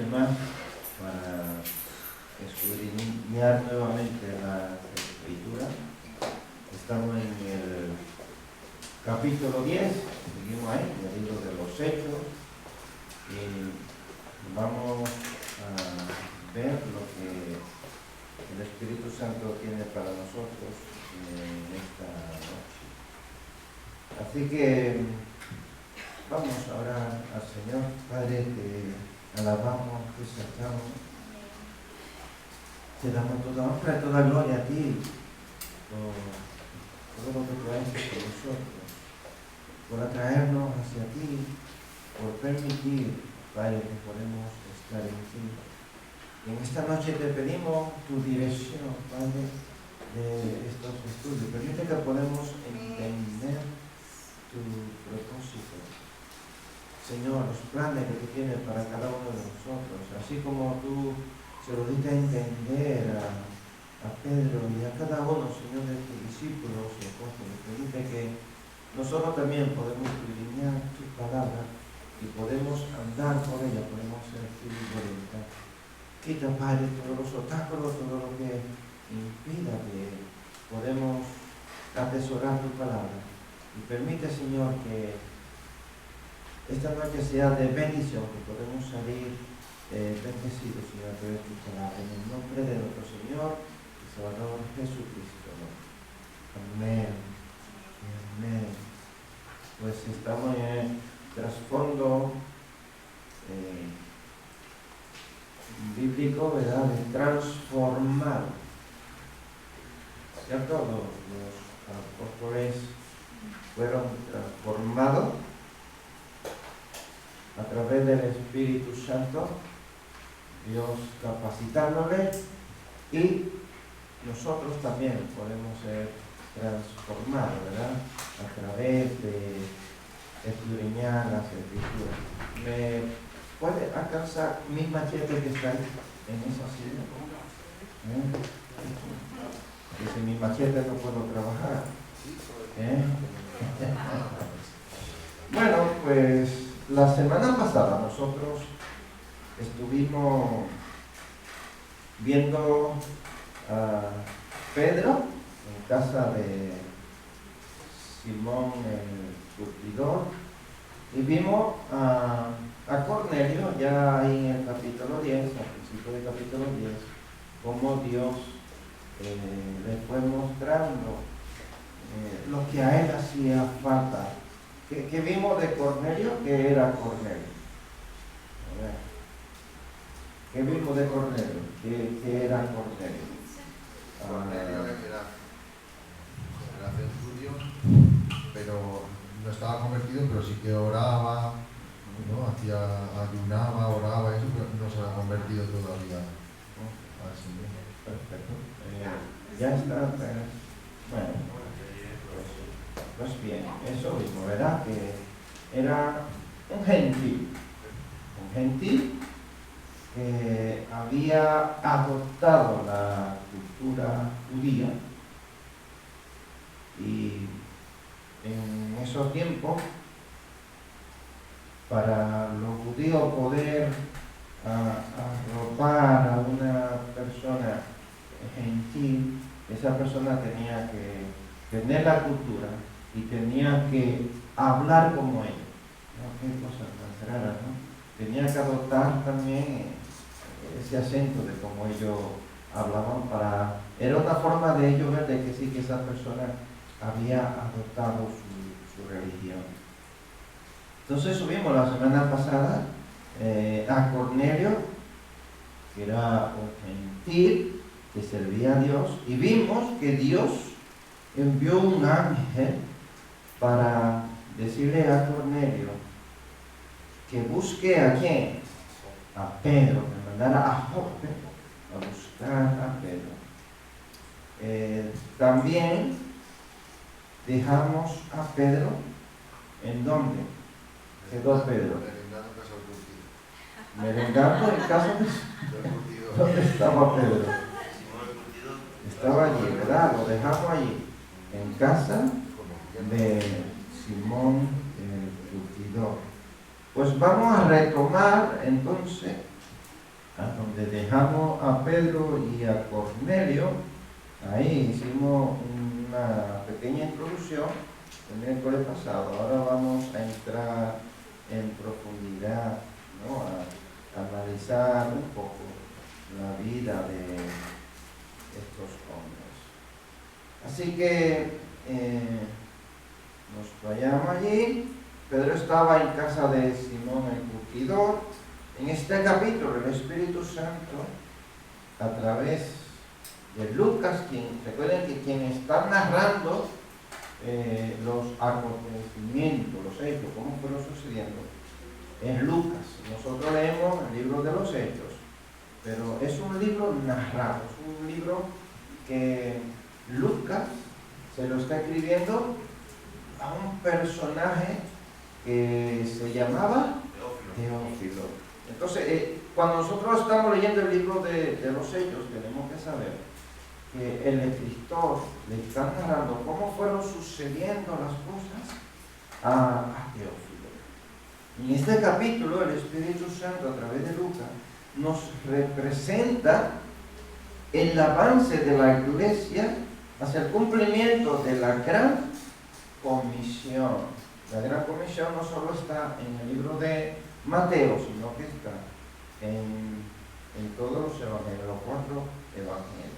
demás para escudriñar nuevamente la Escritura. Estamos en el capítulo 10, seguimos ahí, en el libro de los Hechos, y vamos a ver lo que el Espíritu Santo tiene para nosotros en esta noche. Así que vamos a orar al Señor. Padre, te alabamos, te exaltamos, te damos toda honra y toda gloria a ti por todo lo que tú has hecho por nosotros, por atraernos hacia ti, por permitir, Padre, que podemos estar en ti. Y en esta noche te pedimos tu dirección, Padre, de estos estudios. Permite que podamos entender tu propósito. Señor, los planes que tú tienes para cada uno de nosotros, así como tú se lo diste a entender a Pedro y a cada uno, Señor, de tus discípulos y apóstoles. Permite que nosotros también podemos escudriñar tu palabra y podemos andar por ella, podemos ser tu voluntad. Quita, Padre, todos los obstáculos, todo lo que impida que podemos atesorar tu palabra. Y permite, Señor, que esta noche sea de bendición, que podemos salir bendecidos, Señor, a través de tu palabra. En el nombre de nuestro Señor y Salvador Jesucristo. Amén. Amén. Pues estamos en el trasfondo bíblico, ¿verdad?, de transformar. ¿Cierto? Los apóstoles fueron transformados a través del Espíritu Santo, Dios capacitándole, y nosotros también podemos ser transformados, ¿verdad?, a través de escudriñar las Escrituras. ¿Me puede alcanzar mi machete que está ahí en esa silla? Dice, mi machete no puedo trabajar. Bueno, pues la semana pasada nosotros estuvimos viendo a Pedro en casa de Simón el Curtidor y vimos a Cornelio ya ahí en el capítulo 10, al principio del capítulo 10, cómo Dios le fue mostrando lo que a él hacía falta. ¿Qué vimos de Cornelio? Que era Cornelio. ¿Qué vimos de Cornelio? ¿Qué era Cornelio? Cornelio era centurio, pero no estaba convertido, pero sí que oraba, ¿no? Ayunaba, oraba, eso, pero no se había convertido todavía. Así. Perfecto. Ya está. Bueno, pues bien, eso mismo, ¿verdad? Que era un gentil que había adoptado la cultura judía, y en esos tiempos, para los judíos poder arropar a una persona gentil, esa persona tenía que tener la cultura y tenía que hablar como ellos. ¿No? Qué cosa tan rara, ¿no? Tenía que adoptar también ese acento de cómo ellos hablaban. Era una forma de ellos ver de que sí, que esa persona había adoptado su religión. Entonces subimos la semana pasada a Cornelio, que era un gentil que servía a Dios, y vimos que Dios envió un ángel para decirle a Cornelio que busque a quién, a Pedro, que mandara a Jope a buscar a Pedro. También dejamos a Pedro, ¿en dónde quedó Pedro? Merendando en casa de... ¿Dónde estaba Pedro? Estaba allí, ¿verdad? Lo dejamos allí, en casa de Simón el Curtidor. Pues vamos a retomar entonces donde dejamos a Pedro y a Cornelio. Ahí hicimos una pequeña introducción el miércoles pasado. Ahora vamos a entrar en profundidad, ¿no? A analizar un poco la vida de estos hombres. Así que nos vayamos allí. Pedro estaba en casa de Simón el Curtidor. En este capítulo el Espíritu Santo, a través de Lucas, recuerden que quien está narrando los acontecimientos, los hechos, cómo fueron sucediendo, es Lucas. Nosotros leemos el libro de los Hechos, pero es un libro narrado, es un libro que Lucas se lo está escribiendo a un personaje que se llamaba Teófilo. Entonces, cuando nosotros estamos leyendo el libro de los Hechos, tenemos que saber que el escritor le está narrando cómo fueron sucediendo las cosas a Teófilo. En este capítulo, el Espíritu Santo, a través de Lucas, nos representa el avance de la iglesia hacia el cumplimiento de la gran comisión. La gran comisión no solo está en el libro de Mateo, sino que está en todos los evangelios, los 4 evangelios.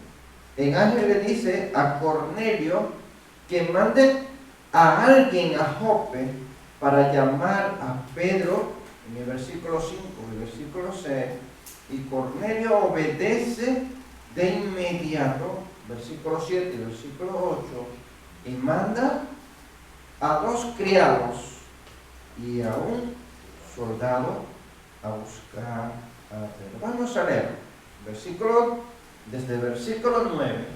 El ángel le dice a Cornelio que mande a alguien a Jope para llamar a Pedro, en el versículo 5 y el versículo 6, y Cornelio obedece de inmediato, versículo 7 y versículo 8, y manda a 2 criados y a un soldado a buscar a Pedro. Vamos a leer desde el versículo 9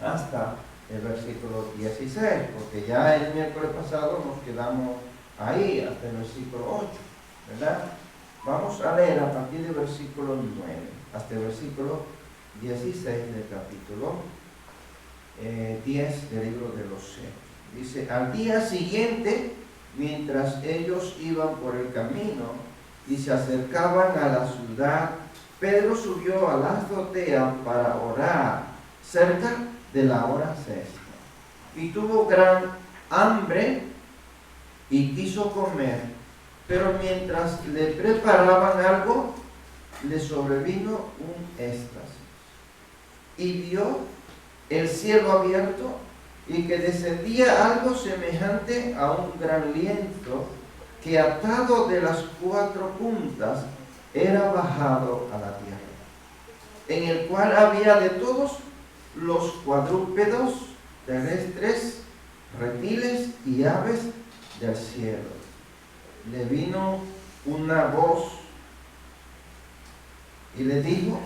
hasta el versículo 16, porque ya el miércoles pasado nos quedamos ahí hasta el versículo 8, ¿verdad? Vamos a leer a partir del versículo 9 hasta el versículo 16 del capítulo 10 del libro de los Hechos. Dice: al día siguiente, mientras ellos iban por el camino y se acercaban a la ciudad, Pedro subió a la azotea para orar cerca de la hora sexta. Y tuvo gran hambre y quiso comer, pero mientras le preparaban algo, le sobrevino un éxtasis. Y vio el cielo abierto y que descendía algo semejante a un gran lienzo que, atado de las 4 puntas, era bajado a la tierra, en el cual había de todos los cuadrúpedos terrestres, reptiles y aves del cielo. Le vino una voz y le dijo,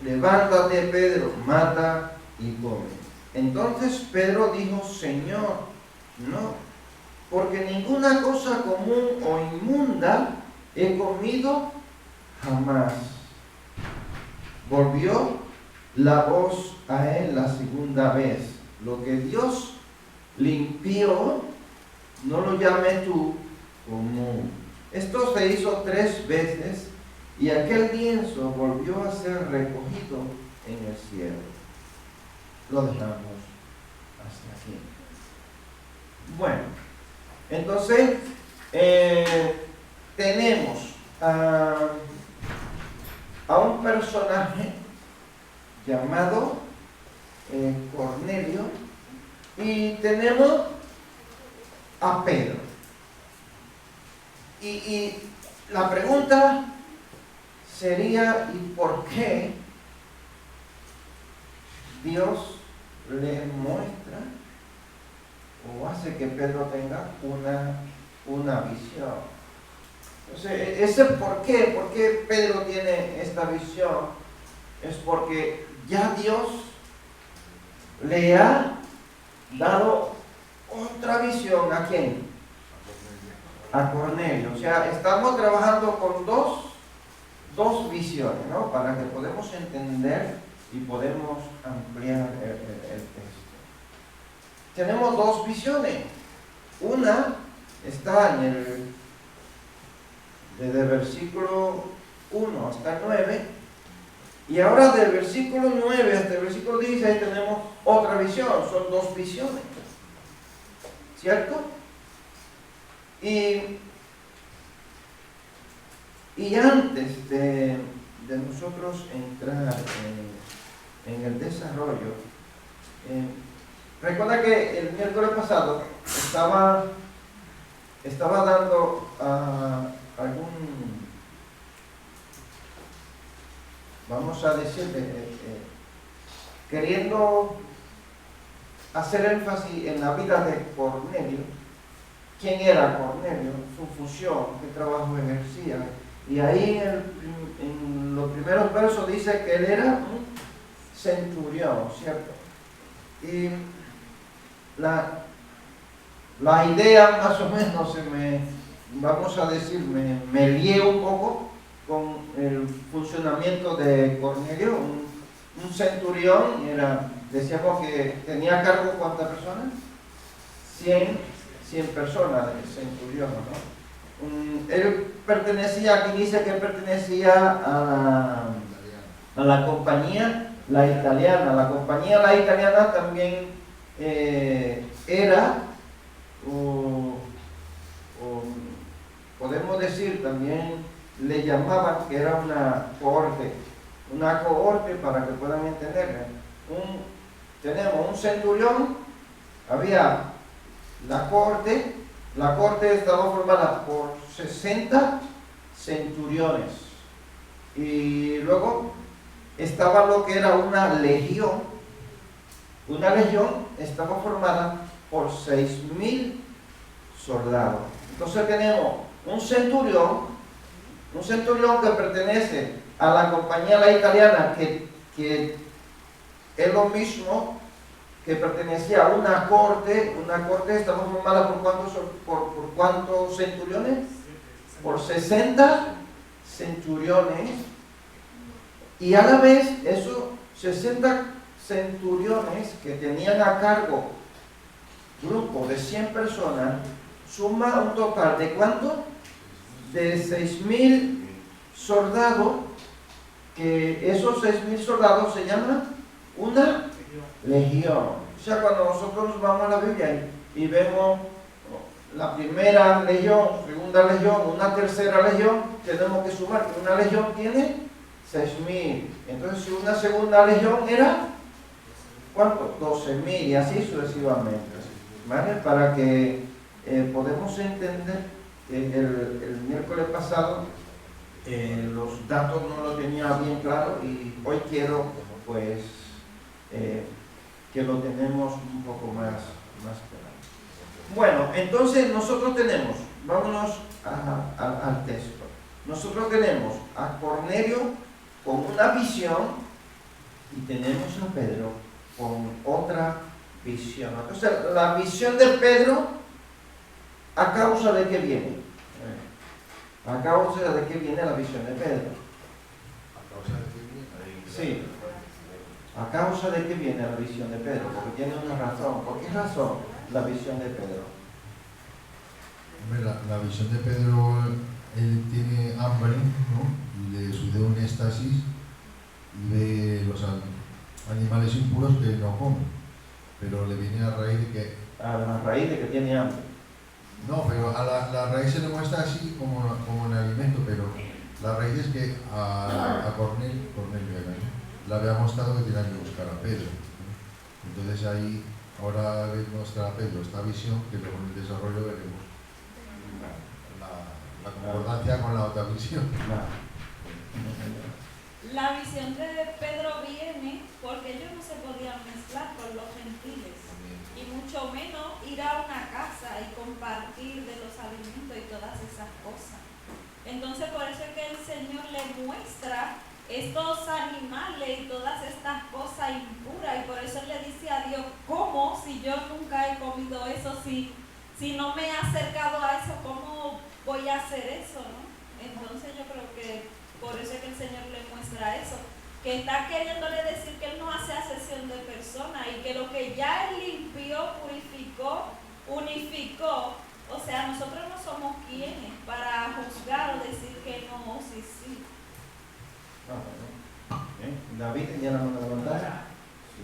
levántate, Pedro, mata y come. Entonces Pedro dijo, Señor, no, porque ninguna cosa común o inmunda he comido jamás. Volvió la voz a él la segunda vez: lo que Dios limpió, no lo llames tú común. Esto se hizo 3 veces y aquel lienzo volvió a ser recogido en el cielo. Lo dejamos hasta aquí. Bueno, entonces tenemos a un personaje llamado Cornelio y tenemos a Pedro. Y la pregunta sería, ¿y por qué Dios le muestra o hace que Pedro tenga una visión? Entonces, ese por qué Pedro tiene esta visión, es porque ya Dios le ha dado otra visión. ¿A quién? A Cornelio. O sea, estamos trabajando con dos visiones, ¿no? Para que podamos entender y podemos ampliar el texto. Tenemos 2 visiones. Una está en el desde el versículo 1 hasta el 9, y ahora del versículo 9 hasta el versículo 16 tenemos otra visión, son dos visiones, ¿cierto? Y antes de nosotros entrar en el desarrollo, recuerda que el miércoles pasado estaba dando vamos a decir, queriendo hacer énfasis en la vida de Cornelio. ¿Quién era Cornelio? Su función, qué trabajo ejercía. Y ahí en los primeros versos dice que él era un centurión, ¿cierto? Y la idea más o menos vamos a decir, me lié un poco con el funcionamiento de Cornelio. Un centurión decíamos que tenía a cargo ¿cuántas personas? 100 personas del centurión, ¿no? Él pertenecía, aquí dice que él pertenecía a la compañía la italiana. La compañía la italiana también era, podemos decir, también le llamaban que era una cohorte para que puedan entender. Tenemos un centurión, había la corte estaba formada por 60 centuriones, y luego estaba lo que era una legión. Una legión estaba formada por 6.000 soldados. Entonces tenemos un centurión que pertenece a la compañía la italiana, que es lo mismo que pertenecía a una corte estaba formada por ¿cuántos centuriones? Por 60 centuriones, y a la vez esos 60 centuriones que tenían a cargo grupo de 100 personas, suma un total de ¿cuánto? De 6.000 soldados, que esos 6.000 soldados se llaman una legión. O sea, cuando nosotros vamos a la Biblia y vemos la primera legión, segunda legión, una tercera legión, tenemos que sumar que una legión tiene 6.000. Entonces, si una segunda legión era, ¿cuánto? 12.000, y así sucesivamente, ¿vale? Para que podamos entender que el miércoles pasado los datos no los tenía bien claro, y hoy quiero, pues, que lo tenemos un poco más claro. Bueno, entonces nosotros tenemos, vámonos al texto. Nosotros tenemos a Cornelio con una visión, y tenemos a Pedro con otra visión. Entonces, la visión de Pedro, ¿a causa de qué viene? ¿A causa de qué viene la visión de Pedro? ¿A causa de qué viene? Sí. ¿A causa de qué viene la visión de Pedro? Porque tiene una razón. ¿Por qué razón la visión de Pedro? Hombre, la visión de Pedro, él tiene hambre, ¿no? Y le sucede un éxtasis y ve los animales impuros que no come, pero le viene a raíz de que... A la raíz de que tiene hambre. No, pero a la raíz se le muestra así como en alimento, pero la raíz es que a Cornelio le había mostrado que tenía que buscar a Pedro. Entonces ahí ahora le muestra a Pedro esta visión, que luego en el desarrollo veremos la concordancia con la otra visión. La visión de Pedro viene porque ellos no se podían mezclar con los gentiles, y mucho menos ir a una casa y compartir de los alimentos y todas esas cosas. Entonces por eso es que el Señor le muestra estos animales y todas estas cosas impuras, y por eso él le dice a Dios: ¿cómo? Si yo nunca he comido eso, si no me he acercado a eso, ¿cómo voy a hacer eso, no? Entonces yo creo que por eso es que el Señor le muestra eso, que está queriéndole decir que él no hace acepción de personas, y que lo que ya él limpió, purificó, unificó, o O sea, nosotros no somos quienes para juzgar o decir que no o sí, sí. David tenía la mano levantada. Sí.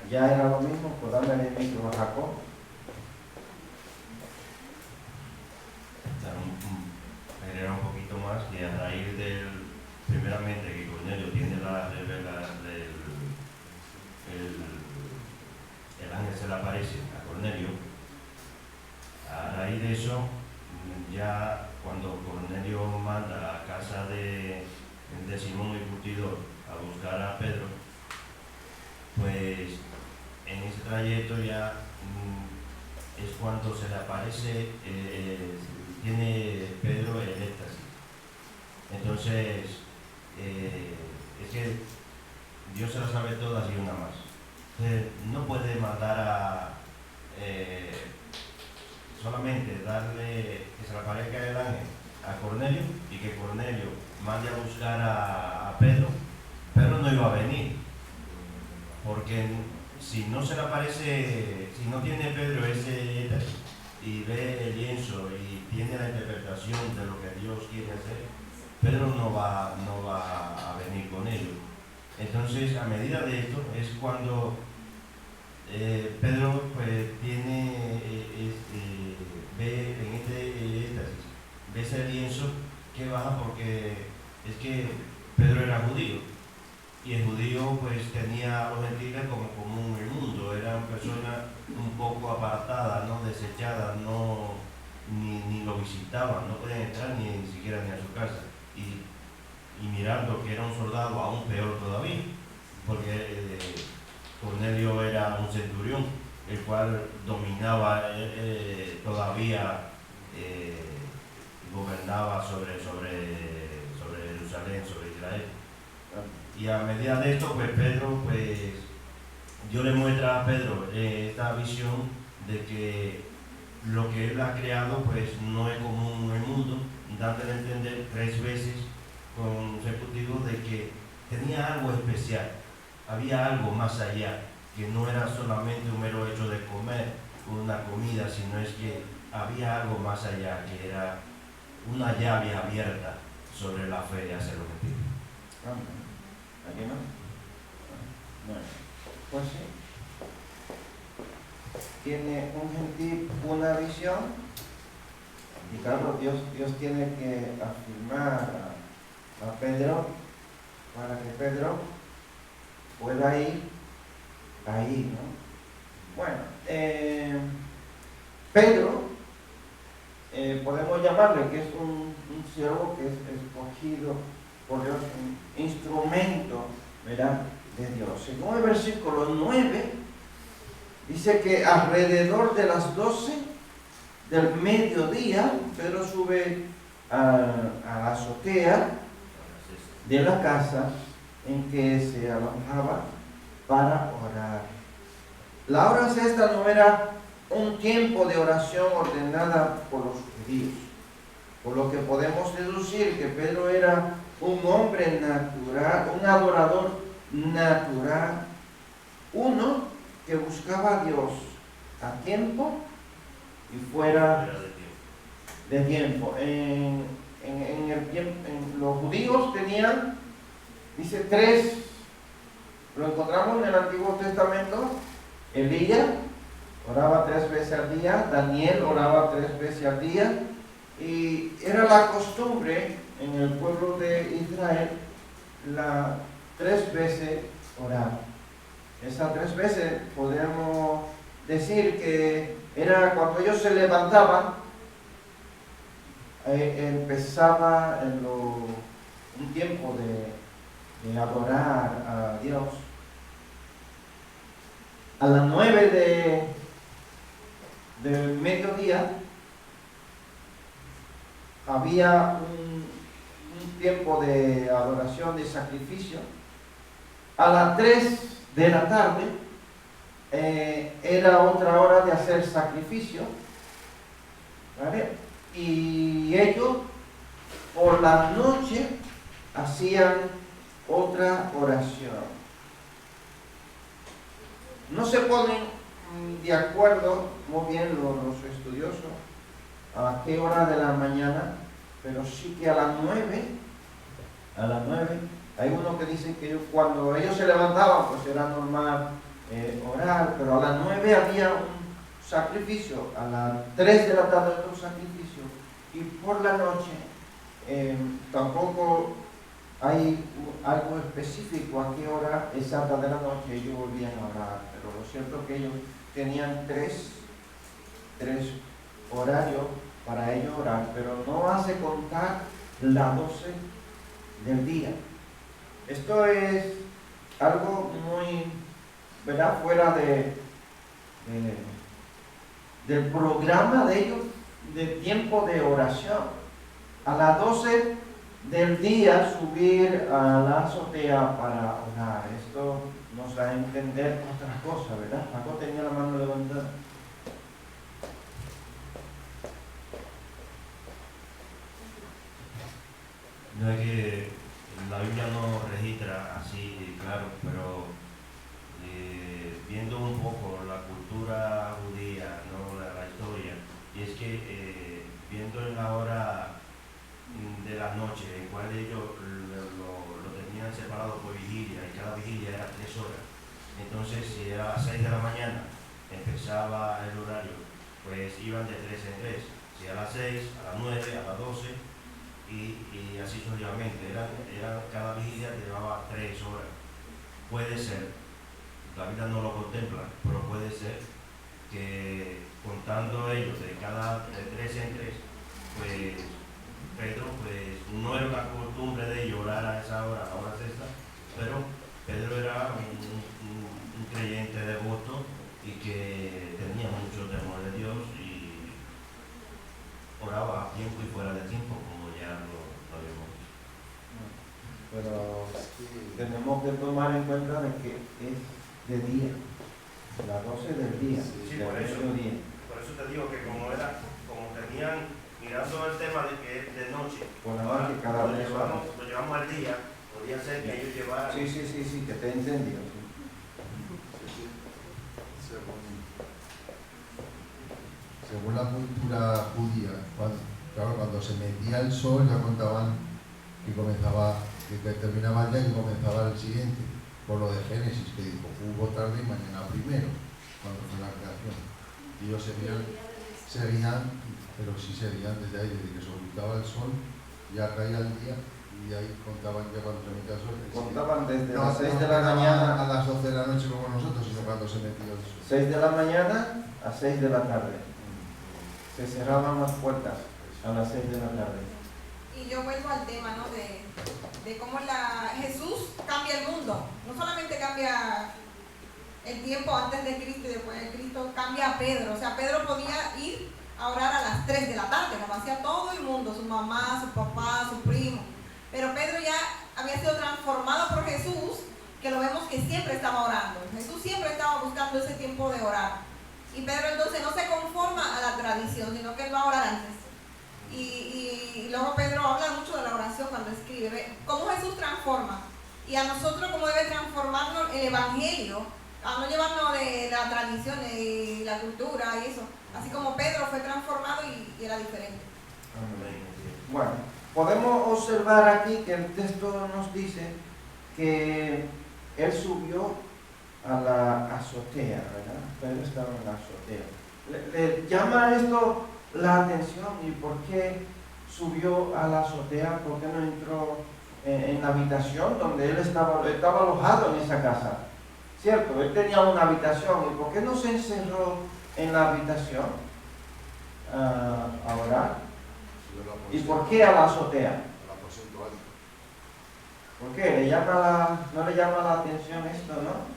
Ya era lo mismo, pues darle el micro a Jacob. Agregar un poquito más que a raíz del, primeramente, que Cornelio tiene el ángel se le aparece a Cornelio. A raíz de eso, ya cuando Cornelio manda a la casa de Simón el curtidor a buscar a Pedro, pues en ese trayecto ya es cuando se le aparece, tiene Pedro el éxtasis. Entonces, es que Dios se la sabe todas y una más. No puede mandar a solamente darle que se le aparezca el ángel a Cornelio y que Cornelio mande a buscar a Pedro. Pedro no iba a venir, porque si no se le aparece, si no tiene Pedro ese y ve el lienzo y tiene la interpretación de lo que Dios quiere hacer, Pedro no va a venir con ellos. Entonces, a medida de esto es cuando Pedro pues tiene ve en este éxtasis, ve ese lienzo que baja, porque es que Pedro era judío y el judío pues tenía a los gentiles como común el mundo, eran personas un poco apartadas, no desechadas, ni lo visitaban, no podían entrar ni siquiera ni a su casa, y mirando que era un soldado aún peor todavía, porque Cornelio era un centurión, el cual dominaba todavía, gobernaba sobre Jerusalén, sobre Israel. Y a medida de esto, pues Pedro, pues Dios le muestra a Pedro esta visión de que lo que él ha creado pues no es común en el mundo, dándole a entender 3 veces consecutivos de que tenía algo especial, había algo más allá, que no era solamente un mero hecho de comer una comida, sino es que había algo más allá, que era una llave abierta sobre la fe hacia los gentiles. ¿Aquí no? Bueno, pues sí. Tiene un gentil una visión y claro, Dios tiene que afirmar a Pedro para que Pedro pueda ir ahí, ¿no? Bueno, Pedro podemos llamarle que es un siervo que es escogido por Dios, un instrumento, ¿verdad?, de Dios. Según el versículo 9, dice que alrededor de las 12 del mediodía, Pedro sube a la azotea de la casa en que se alojaba para orar. La hora sexta no era un tiempo de oración ordenada por los judíos, por lo que podemos deducir que Pedro era un hombre natural, un adorador natural, uno que buscaba a Dios a tiempo y fuera de tiempo. Los judíos tenían, dice, 3, lo encontramos en el Antiguo Testamento. Elías oraba 3 veces al día, Daniel oraba 3 veces al día, y era la costumbre en el pueblo de Israel 3 veces orar. Esas 3 veces podemos decir que era cuando ellos se levantaban, empezaba un tiempo de adorar a Dios. A las 9 del mediodía había un tiempo de adoración, de sacrificio. A las 3 de la tarde era otra hora de hacer sacrificio, ¿vale? Y ellos por la noche hacían otra oración. No se ponen de acuerdo muy bien los estudiosos a qué hora de la mañana, pero sí que a las 9, hay uno que dice que cuando ellos se levantaban, pues era normal orar, pero a las 9 había un sacrificio, a las 3 de la tarde otro sacrificio, y por la noche tampoco hay algo específico a qué hora exacta de la noche ellos volvían a orar, pero lo cierto es que ellos tenían tres horarios para ellos orar, pero no hace contar las 12 del día. Esto es algo muy, ¿verdad?, fuera del programa de ellos de tiempo de oración. A las 12 del día subir a la azotea para orar. Esto nos da a entender otras cosas, ¿verdad? Paco tenía la mano levantada. No es que la Biblia no registra así, claro, pero viendo un poco la cultura judía, ¿no?, la historia, y es que viendo en la hora de la noche, en cual ellos lo tenían separado por vigilia, y cada vigilia era 3 horas. Entonces, si era a las 6 de la mañana, empezaba el horario, pues iban de 3 en 3. Si a las 6, a las 9, a las 12, y así sucesivamente. Cada vigilia llevaba 3 horas. Puede ser, la Biblia no lo contempla, pero puede ser que contando ellos de 3 en 3, pues Pedro, pues no era una costumbre de llorar a esa hora, a la hora sexta, pero Pedro era un creyente devoto y que tenía mucho temor de Dios y oraba a tiempo y fuera de tiempo, como ya lo habíamos dicho. Pero tenemos que tomar en cuenta de que es de día, las 12 del día, Sí, del por eso te digo que como tenían, mirando el tema de que es de noche, por la noche cada vez lo llevamos al día, podría ser que ellos llevaran. Sí, que te he entendido. Según la cultura judía, cuando se metía el sol ya contaban que terminaba el día y comenzaba el siguiente, por lo de Génesis, que dijo, hubo tarde y mañana primero, cuando fue la creación. Y ellos seguían, pero sí seguían desde ahí, desde que se ocultaba el sol, ya caía el día, y ahí contaban ya cuando se metía el sol. Contaban desde las 6 de la mañana a las 12 de la noche como nosotros, sino cuando se metía el sol. 6 de la mañana a 6 de la tarde. Se cerraban las puertas a las 6 de la tarde. Y yo vuelvo al tema, ¿no?, de cómo Jesús cambia el mundo. No solamente cambia el tiempo antes de Cristo y después de Cristo, cambia a Pedro. O sea, Pedro podía ir a orar a las 3 de la tarde, como hacía todo el mundo, su mamá, su papá, su primo. Pero Pedro ya había sido transformado por Jesús, que lo vemos que siempre estaba orando. Jesús siempre estaba buscando ese tiempo de orar. Y Pedro entonces no se conforma a la tradición, sino que él va a orar antes. Y luego Pedro habla mucho de la oración cuando escribe, cómo Jesús transforma. Y a nosotros cómo debe transformarnos el Evangelio, a no llevarnos de la tradición y la cultura y eso. Así como Pedro fue transformado y era diferente. Bueno, podemos observar aquí que el texto nos dice que él subió a la azotea, ¿verdad? Pedro estaba en la azotea. ¿Le llama esto la atención? ¿Y por qué subió a la azotea? ¿Por qué no entró en la habitación donde él estaba alojado en esa casa? ¿Cierto? Él tenía una habitación. ¿Y por qué no se encerró en la habitación a orar? ¿Y por qué a la azotea? ¿Por qué? ¿No le llama la atención esto, no?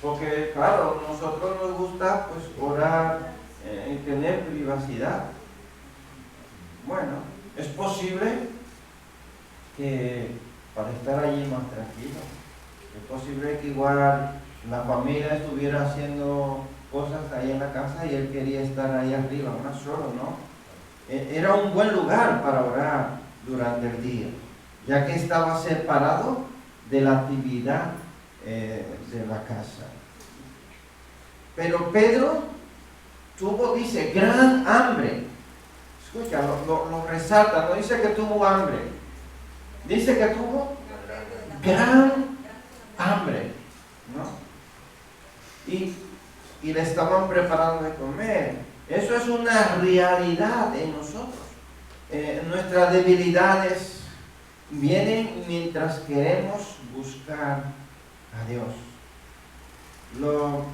Porque, claro, a nosotros nos gusta pues orar y tener privacidad. Bueno, es posible que para estar allí más tranquilo, es posible que igual la familia estuviera haciendo cosas ahí en la casa y él quería estar ahí arriba, más solo, ¿no? Era un buen lugar para orar durante el día, ya que estaba separado de la actividad de la casa. Pero Pedro tuvo, dice, gran hambre. escucha, lo resalta, no dice que tuvo hambre, dice que tuvo gran hambre, ¿no? Y le estaban preparando de comer. Eso es una realidad en nosotros. Nuestras debilidades vienen mientras queremos buscar a Dios. Lo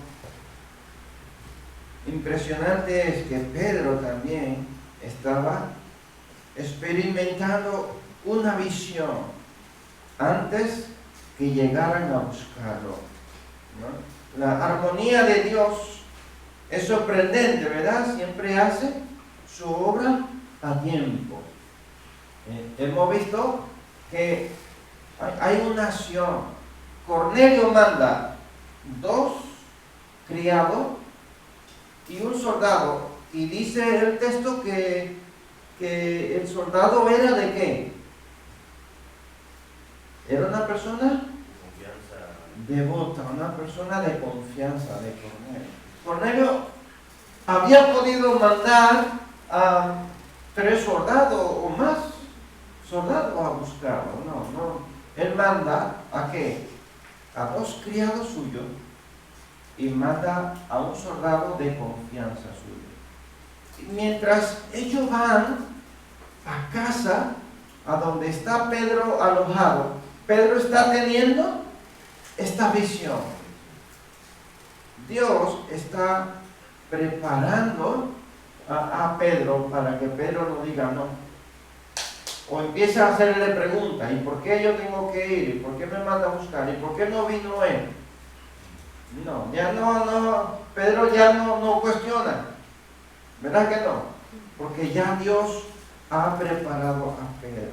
impresionante es que Pedro también estaba experimentando una visión antes que llegaran a buscarlo, ¿no? La armonía de Dios es sorprendente, ¿verdad? Siempre hace su obra a tiempo. Hemos visto que hay una acción. Cornelio manda 2 criados y un soldado, y dice el texto que el soldado era ¿de qué? Era una persona devota, una persona de confianza de Cornelio. Cornelio había podido mandar a 3 soldados o más soldados a buscarlo. No. Él manda ¿a qué? A 2 criados suyos y manda a un soldado de confianza suyo. Y mientras ellos van a casa, a donde está Pedro alojado, Pedro está teniendo esta visión. Dios está preparando a Pedro para que Pedro no diga no. O empieza a hacerle preguntas: ¿y por qué yo tengo que ir? ¿Y por qué me manda a buscar? ¿Y por qué no vino él? No, ya no, Pedro ya no cuestiona. ¿Verdad que no? Porque ya Dios ha preparado a Pedro.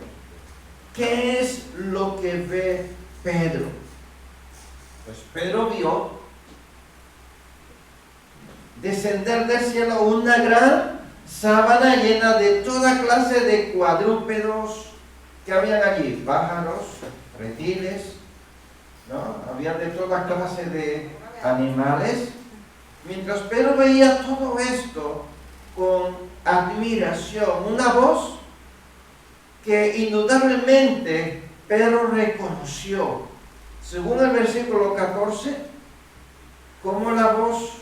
¿Qué es lo que ve Pedro? Pues Pedro vio descender del cielo una gran sábana llena de toda clase de cuadrúpedos que habían allí, pájaros, reptiles, ¿no? Había de toda clase de animales. Mientras Pedro veía todo esto con admiración, una voz que indudablemente Pedro reconoció, según el versículo 14, como la voz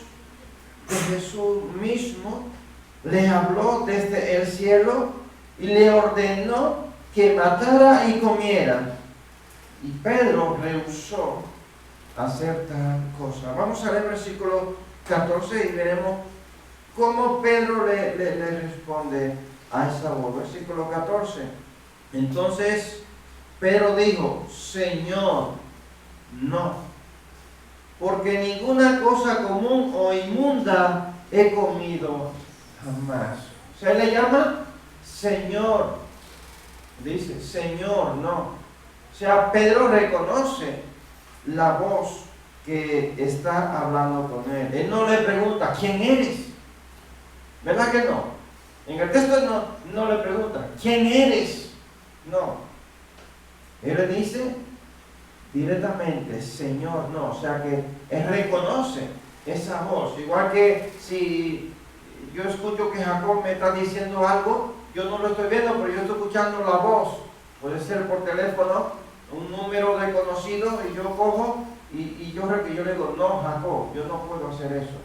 de Jesús mismo le habló desde el cielo y le ordenó que matara y comiera. Y Pedro rehusó hacer tal cosa. Vamos a leer el versículo 14 y veremos cómo Pedro le responde a esa voz. Versículo 14. Entonces Pedro dijo: Señor, no, porque ninguna cosa común o inmunda he comido jamás. Se le llama Señor. Dice, Señor, no. O sea, Pedro reconoce la voz que está hablando con él. Él no le pregunta: ¿quién eres? ¿Verdad que no? En el texto no le pregunta: ¿quién eres? No. Él le dice directamente: Señor, no. O sea que él reconoce esa voz. Igual que si yo escucho que Jacob me está diciendo algo, yo no lo estoy viendo, pero yo estoy escuchando la voz. Puede ser por teléfono, un número desconocido, y yo cojo y yo le digo: no, Jacob, yo no puedo hacer eso.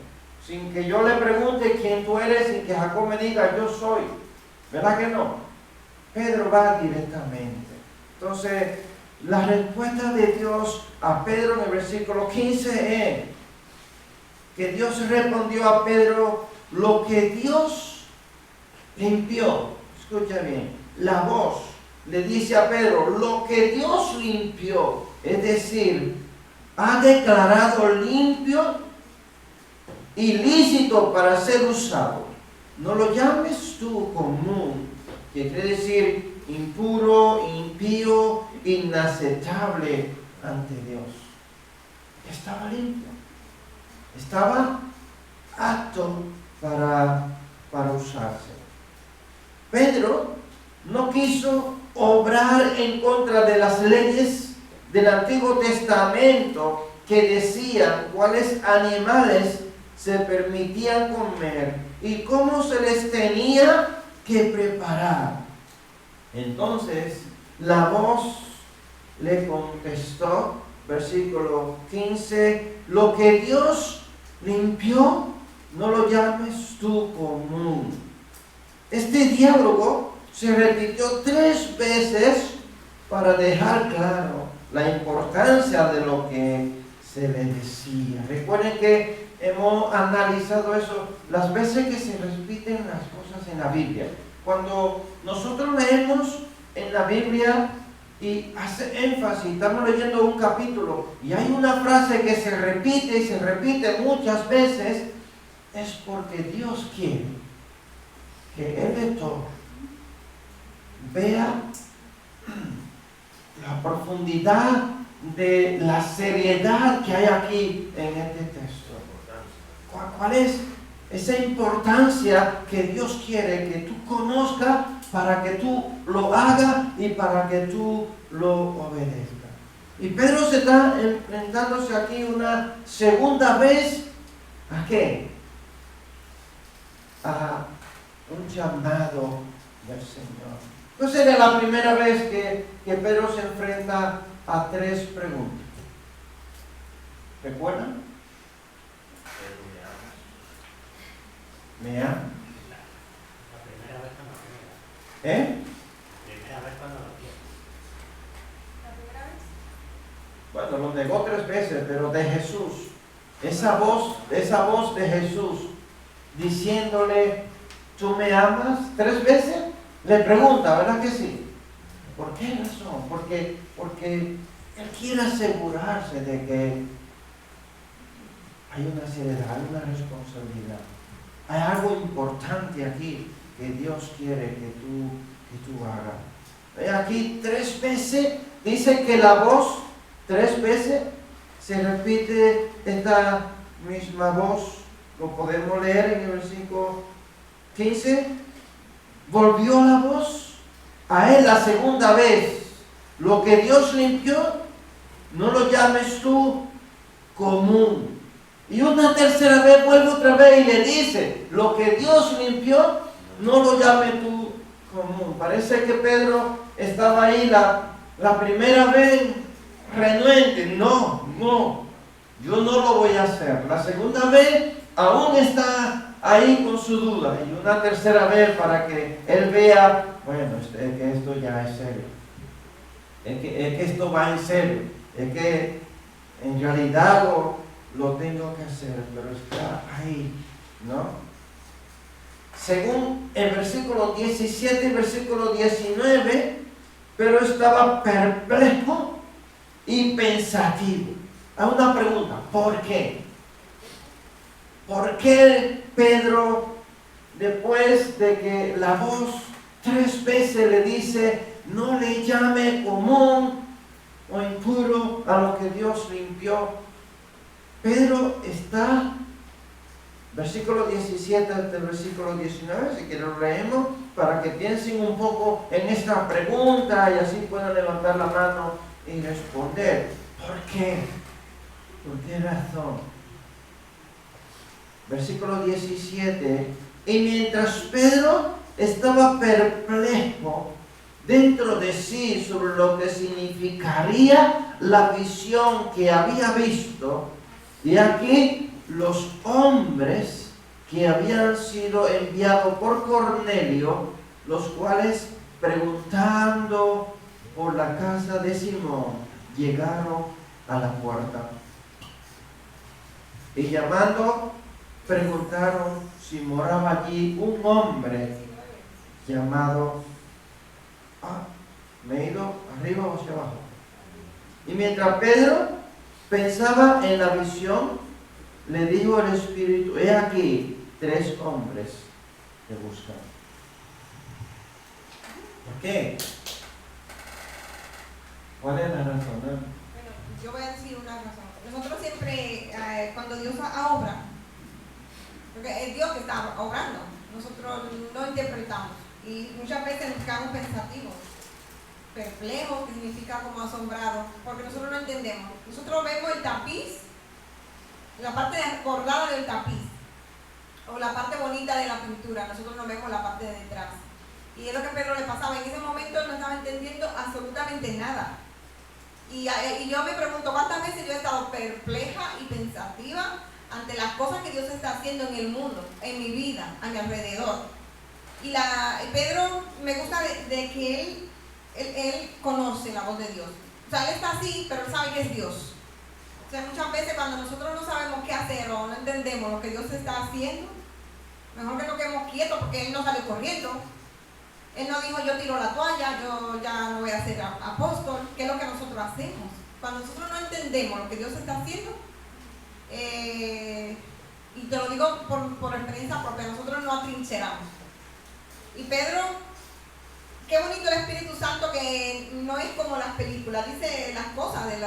Sin que yo le pregunte quién tú eres, sin que Jacob me diga yo soy. ¿Verdad que no? Pedro va directamente. Entonces, la respuesta de Dios a Pedro en el versículo 15 es que Dios respondió a Pedro lo que Dios limpió. Escucha bien, la voz le dice a Pedro lo que Dios limpió, es decir, ha declarado limpio y lícito para ser usado. No lo llames tú común, que quiere decir impuro, impío, inaceptable ante Dios. Estaba limpio, estaba apto para usarse. Pedro no quiso obrar en contra de las leyes del Antiguo Testamento que decían cuáles animales se permitían comer y cómo se les tenía que que preparar. Entonces la voz le contestó, versículo 15, lo que Dios limpió, no lo llames tú común. Este diálogo se repitió 3 veces para dejar claro la importancia de lo que se le decía. Recuerden que hemos analizado eso, las veces que se repiten las cosas en la Biblia. Cuando nosotros leemos en la Biblia y hace énfasis, estamos leyendo un capítulo y hay una frase que se repite y se repite muchas veces, es porque Dios quiere que el lector vea la profundidad de la seriedad que hay aquí en este texto. ¿Cuál es esa importancia que Dios quiere que tú conozcas para que tú lo hagas y para que tú lo obedezcas? Y Pedro se está enfrentándose aquí una segunda vez ¿a qué? A un llamado del Señor. Entonces es la primera vez que Pedro se enfrenta a 3 preguntas. ¿Recuerdan? ¿Me amas? La primera vez cuando lo niega. ¿Eh? La primera vez cuando lo niega. ¿La primera vez? Bueno, lo negó 3 veces, pero de Jesús. Esa voz de Jesús diciéndole, ¿tú me amas? 3 veces. Le pregunta, ¿verdad que sí? ¿Por qué razón? Porque Él quiere asegurarse de que hay una seriedad, hay una responsabilidad. Hay algo importante aquí que Dios quiere que tú hagas. Aquí 3 veces dice que la voz, 3 veces se repite esta misma voz. Lo podemos leer en el versículo 15. Volvió la voz a él la segunda vez. Lo que Dios limpió, no lo llames tú común. Y una tercera vez vuelve otra vez y le dice, lo que Dios limpió, no lo llames tú común. Parece que Pedro estaba ahí la primera vez renuente. No, yo no lo voy a hacer. La segunda vez aún está ahí con su duda. Y una tercera vez para que él vea, bueno, es que esto ya es serio. Es que esto va en serio. Es que en realidad lo tengo que hacer, pero está ahí, ¿no? Según el versículo 17 y versículo 19, pero estaba perplejo y pensativo. Hay una pregunta, ¿por qué? ¿Por qué Pedro, después de que la voz 3 veces le dice, no le llame común o impuro a lo que Dios limpió? Pedro está, versículo 17 hasta el versículo 19, si quieren lo leemos, para que piensen un poco en esta pregunta y así puedan levantar la mano y responder. ¿Por qué? ¿Por qué razón? Versículo 17, y mientras Pedro estaba perplejo dentro de sí sobre lo que significaría la visión que había visto, y aquí los hombres que habían sido enviados por Cornelio, los cuales preguntando por la casa de Simón, llegaron a la puerta. Y llamando, preguntaron si moraba allí un hombre llamado... me he ido arriba o hacia abajo. Y mientras Pedro pensaba en la visión, le dijo el Espíritu, he aquí 3 hombres que buscan. ¿Por qué? ¿Cuál es la razón? Bueno, yo voy a decir una razón. Nosotros siempre, cuando Dios obra, porque es Dios que está obrando, nosotros no interpretamos. Y muchas veces nos quedamos pensativos, perplejos, que significa como asombrados, porque nosotros no entendemos. Nosotros vemos el tapiz, la parte bordada del tapiz, o la parte bonita de la pintura, nosotros no vemos la parte de detrás. Y es lo que a Pedro le pasaba. En ese momento no estaba entendiendo absolutamente nada. Y yo me pregunto cuántas veces yo he estado perpleja y pensativa ante las cosas que Dios está haciendo en el mundo, en mi vida, a mi alrededor. Y Pedro me gusta de que él conoce la voz de Dios. O sea, él está así, pero él sabe que es Dios. O sea, muchas veces cuando nosotros no sabemos qué hacer o no entendemos lo que Dios está haciendo, mejor que nos quedemos quietos porque Él no salió corriendo. Él no dijo, yo tiro la toalla, yo ya no voy a ser apóstol. ¿Qué es lo que nosotros hacemos? Cuando nosotros no entendemos lo que Dios está haciendo, y te lo digo por experiencia propia, nosotros no atrincheramos. Y Pedro, qué bonito el Espíritu Santo, que no es como las películas, dice las cosas de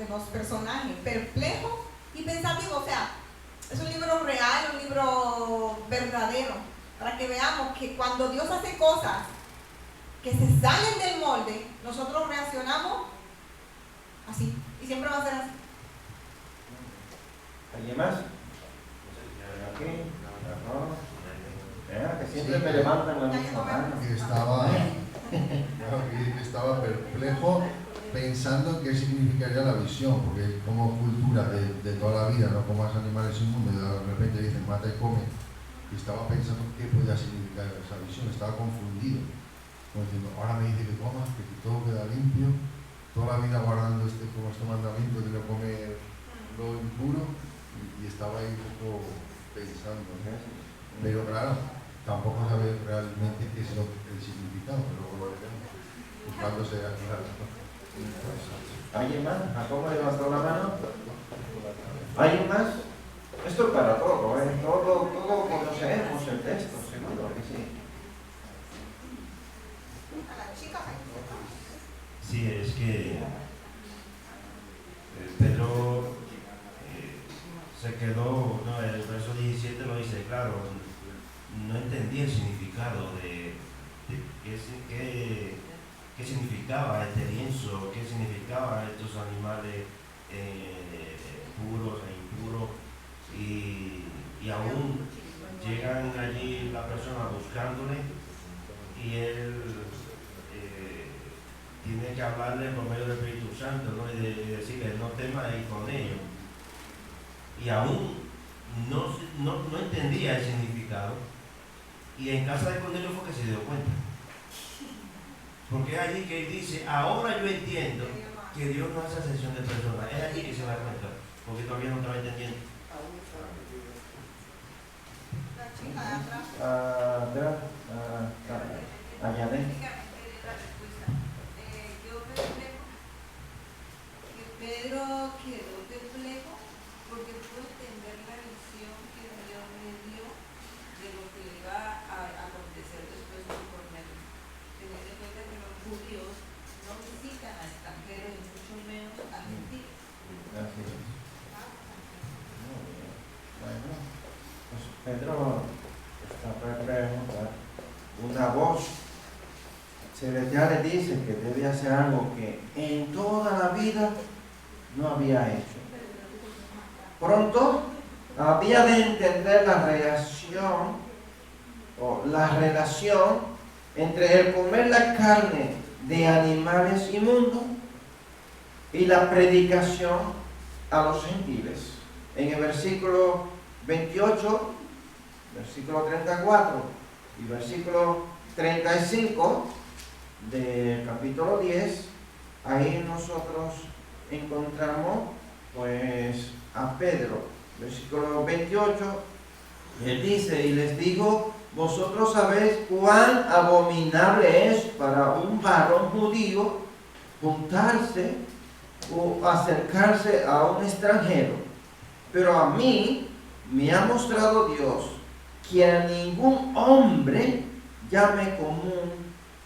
los personajes, perplejo y pensativo. O sea, es un libro real, un libro verdadero, para que veamos que cuando Dios hace cosas que se salen del molde, nosotros reaccionamos así, y siempre va a ser así. ¿Alguien más? Aquí. Que siempre me levantan la misma mano. Estaba perplejo pensando en qué significaría la visión, porque como cultura de toda la vida, no como los animales inmundos, y de repente dicen mata y come, y estaba pensando qué podía significar esa visión. Estaba confundido, como diciendo, ahora me dice que comas, que todo queda limpio, toda la vida guardando este mandamiento de no comer lo impuro, y estaba ahí un poco pensando, ¿no? Pero claro, tampoco sabe realmente qué es el significado, pero luego lo veremos, buscándose aclarar. ¿Alguien más? ¿Jacobo levantó la mano? ¿Alguien más? Esto es para todo, todo conocemos el texto, seguro que sí. Sí, es que Pedro se quedó, no, el verso 17 lo dice claro, no entendía el significado de qué significaba este lienzo, qué significaban estos animales puros e impuros, y aún llegan allí la persona buscándole y él tiene que hablarle por medio del Espíritu Santo, ¿no? Y decirle no temas ir con ellos, y aún no entendía el significado, y en casa de Cornelio fue que se dio cuenta, porque es allí que él dice, ahora yo entiendo que Dios no hace acepción de personas. Es allí que se da cuenta, porque todavía no estaba entendiendo. Añade. Pedro quedó perplejo porque pudo entender la visión que Dios le dio de lo que le iba a acontecer después con Cornelio. Teniendo en cuenta que los judíos no visitan a extranjeros y mucho menos a gentiles. Así es. Bueno, pues Pedro está perplejo, ¿verdad? Una voz celestial le dice que debe hacer algo que en toda la vida no había hecho. Pronto había de entender la relación entre el comer la carne de animales inmundos y la predicación a los gentiles. En el versículo 28, versículo 34 y versículo 35 del capítulo 10, ahí nosotros encontramos pues a Pedro. Versículo 28, él dice, y les digo, vosotros sabéis cuán abominable es para un varón judío juntarse o acercarse a un extranjero, pero a mí me ha mostrado Dios que a ningún hombre llame común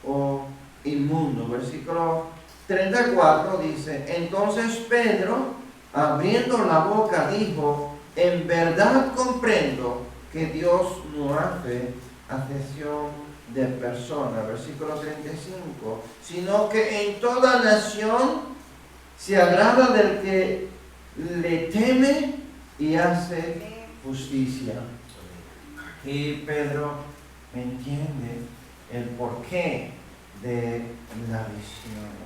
o inmundo. Versículo 34 dice, entonces Pedro, abriendo la boca, dijo, en verdad comprendo que Dios no hace acepción de personas. Versículo 35, sino que en toda nación se agrada del que le teme y hace justicia. Aquí Pedro entiende el porqué de la visión.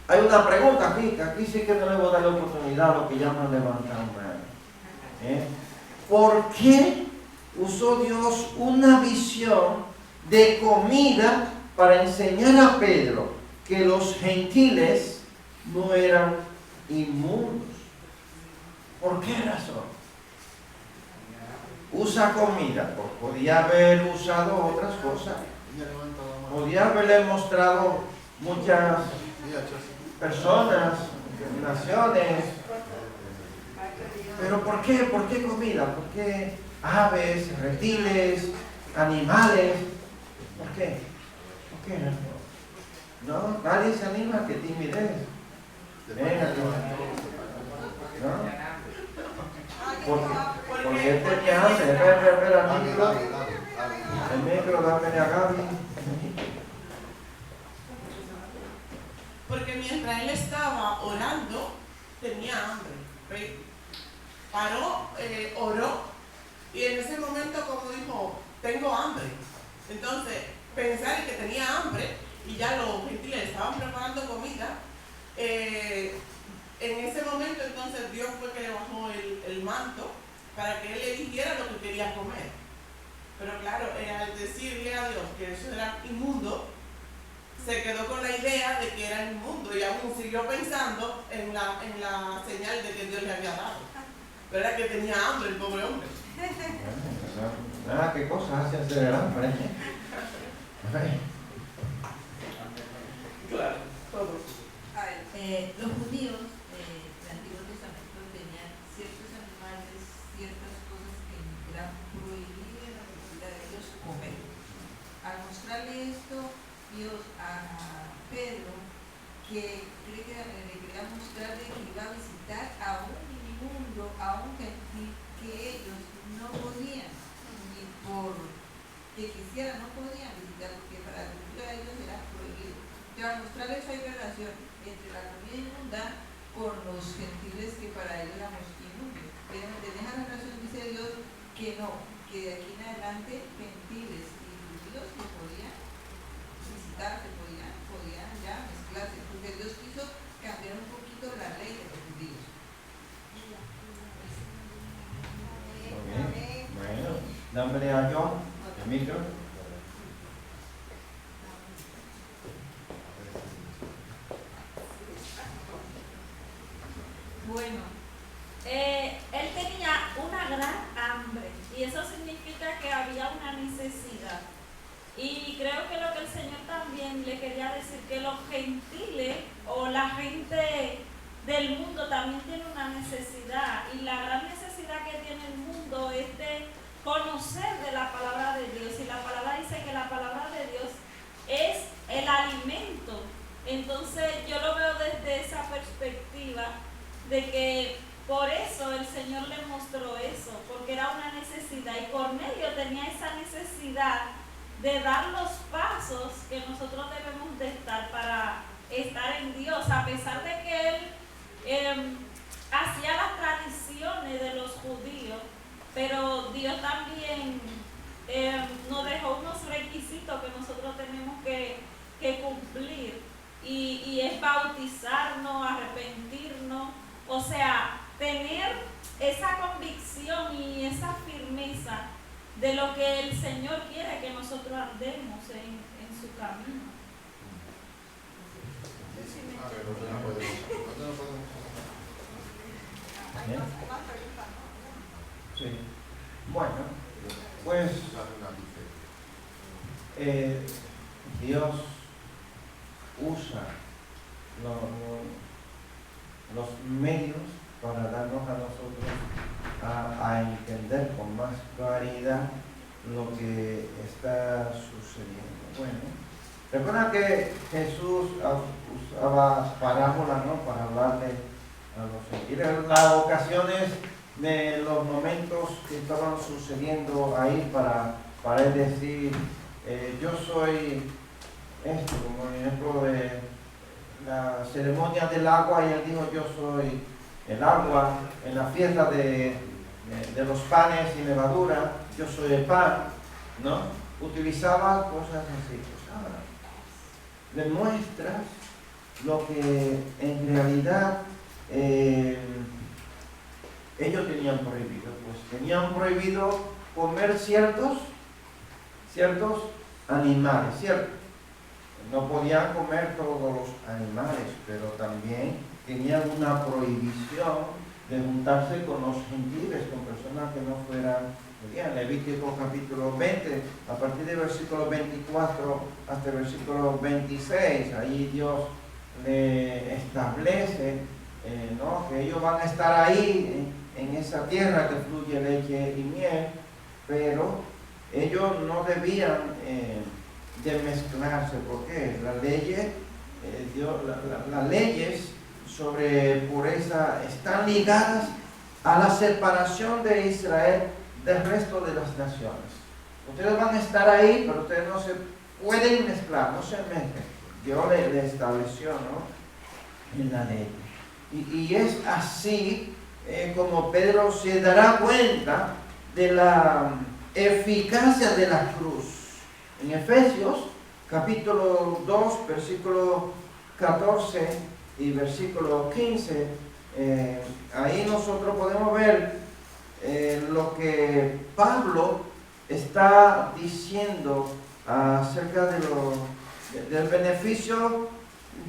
Hay una pregunta aquí, que aquí sí que no le voy a dar la oportunidad a los que ya no levantan mano. ¿Por qué usó Dios una visión de comida para enseñar a Pedro que los gentiles no eran inmundos? ¿Por qué razón? Usa comida, pues podía haber usado otras cosas. Podía haberle mostrado muchas personas, naciones. Pero ¿por qué? ¿Por qué comida? ¿Por qué aves, reptiles, animales? ¿Por qué? ¿Por qué no? Nadie se anima, que timidez. Venga, ¿no? Porque él tenía hambre. Espera, el micro, dame a Gaby. Porque mientras él estaba orando, tenía hambre. ¿Ve? Paró, oró, y en ese momento como dijo, tengo hambre. Entonces, pensar que tenía hambre, y ya los gentiles estaban preparando comida, en ese momento entonces Dios fue que le bajó el manto para que él eligiera lo que quería comer. Pero claro, al decirle a Dios que eso era inmundo, se quedó con la idea de que era inmundo y aún siguió pensando en la señal de que Dios le había dado. Pero era que tenía hambre el pobre hombre. ¿Qué cosas hace hacer el hambre? Claro, todo. Los judíos del Antiguo Testamento tenían ciertos animales, ciertas cosas que eran prohibidas en la cultura de ellos comer. Al mostrarle esto, Dios a Pedro, que le quería mostrar que iba a visitar a un inmundo, a un gentil que ellos no podían, ni por que quisieran, no podían visitar, porque para la cultura de ellos era prohibido. Pero al mostrarles hay relación entre la comida inmunda con los gentiles que para ellos éramos inmundos. En esa relación dice Dios que no, que de aquí en adelante gentiles y judíos se podían visitar, se podían ya mezclarse, porque Dios quiso cambiar un poquito la ley de los judíos. Bueno, dámele a John el micro. Bueno, él tenía una gran hambre y eso significa que había una necesidad. Y creo que lo que el Señor también le quería decir, que los gentiles o la gente del mundo también tiene una necesidad, y la gran necesidad que tiene el mundo es de conocer de la palabra de Dios, y la palabra dice que la palabra de Dios es el alimento. Entonces yo lo veo desde esa perspectiva de que por eso el Señor le mostró eso, porque era una necesidad, y Cornelio tenía esa necesidad de dar los pasos que nosotros debemos de estar para estar en Dios, a pesar de que él hacía las tradiciones de los judíos, pero Dios también nos dejó unos requisitos que nosotros tenemos que cumplir, y es bautizarnos, arrepentirnos, o sea, tener esa convicción y esa firmeza de lo que el Señor quiere que nosotros andemos en su camino. Sí. Bueno, pues Dios usa los medios para darnos a nosotros a entender con más claridad lo que está sucediendo. Bueno, recuerda que Jesús usaba parábolas, ¿no?, para hablarle a los gentiles. Las ocasiones de los momentos que estaban sucediendo ahí para él decir, yo soy esto, como el ejemplo de la ceremonia del agua, y él dijo, yo soy el agua. En la fiesta de los panes y levadura, yo soy el pan, ¿no? utilizaba cosas así. Ahora, demuestra lo que en realidad ellos tenían prohibido. Pues tenían prohibido comer ciertos animales, ¿cierto? No podían comer todos los animales, pero también tenían una prohibición de juntarse con los gentiles, con personas que no fueran judías. Levítico capítulo 20, a partir del versículo 24 hasta el versículo 26, ahí Dios le establece ¿no? que ellos van a estar ahí en esa tierra que fluye leche y miel, pero ellos no debían de mezclarse, porque las leyes sobre pureza están ligadas a la separación de Israel del resto de las naciones. Ustedes van a estar ahí, pero ustedes no se pueden mezclar, no se mezclen. Dios le estableció, ¿no? En la ley. Y es así como Pedro se dará cuenta de la eficacia de la cruz. En Efesios capítulo 2, versículo 14 y versículo 15, ahí nosotros podemos ver lo que Pablo está diciendo acerca del beneficio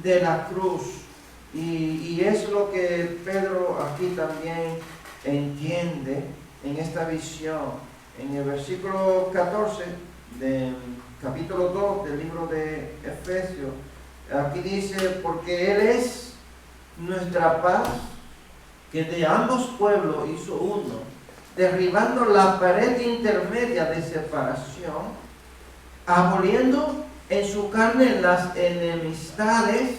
de la cruz. Y es lo que Pedro aquí también entiende en esta visión. En el versículo 14 del capítulo 2 del libro de Efesios, aquí dice: porque Él es nuestra paz, que de ambos pueblos hizo uno, derribando la pared intermedia de separación, aboliendo en su carne las enemistades,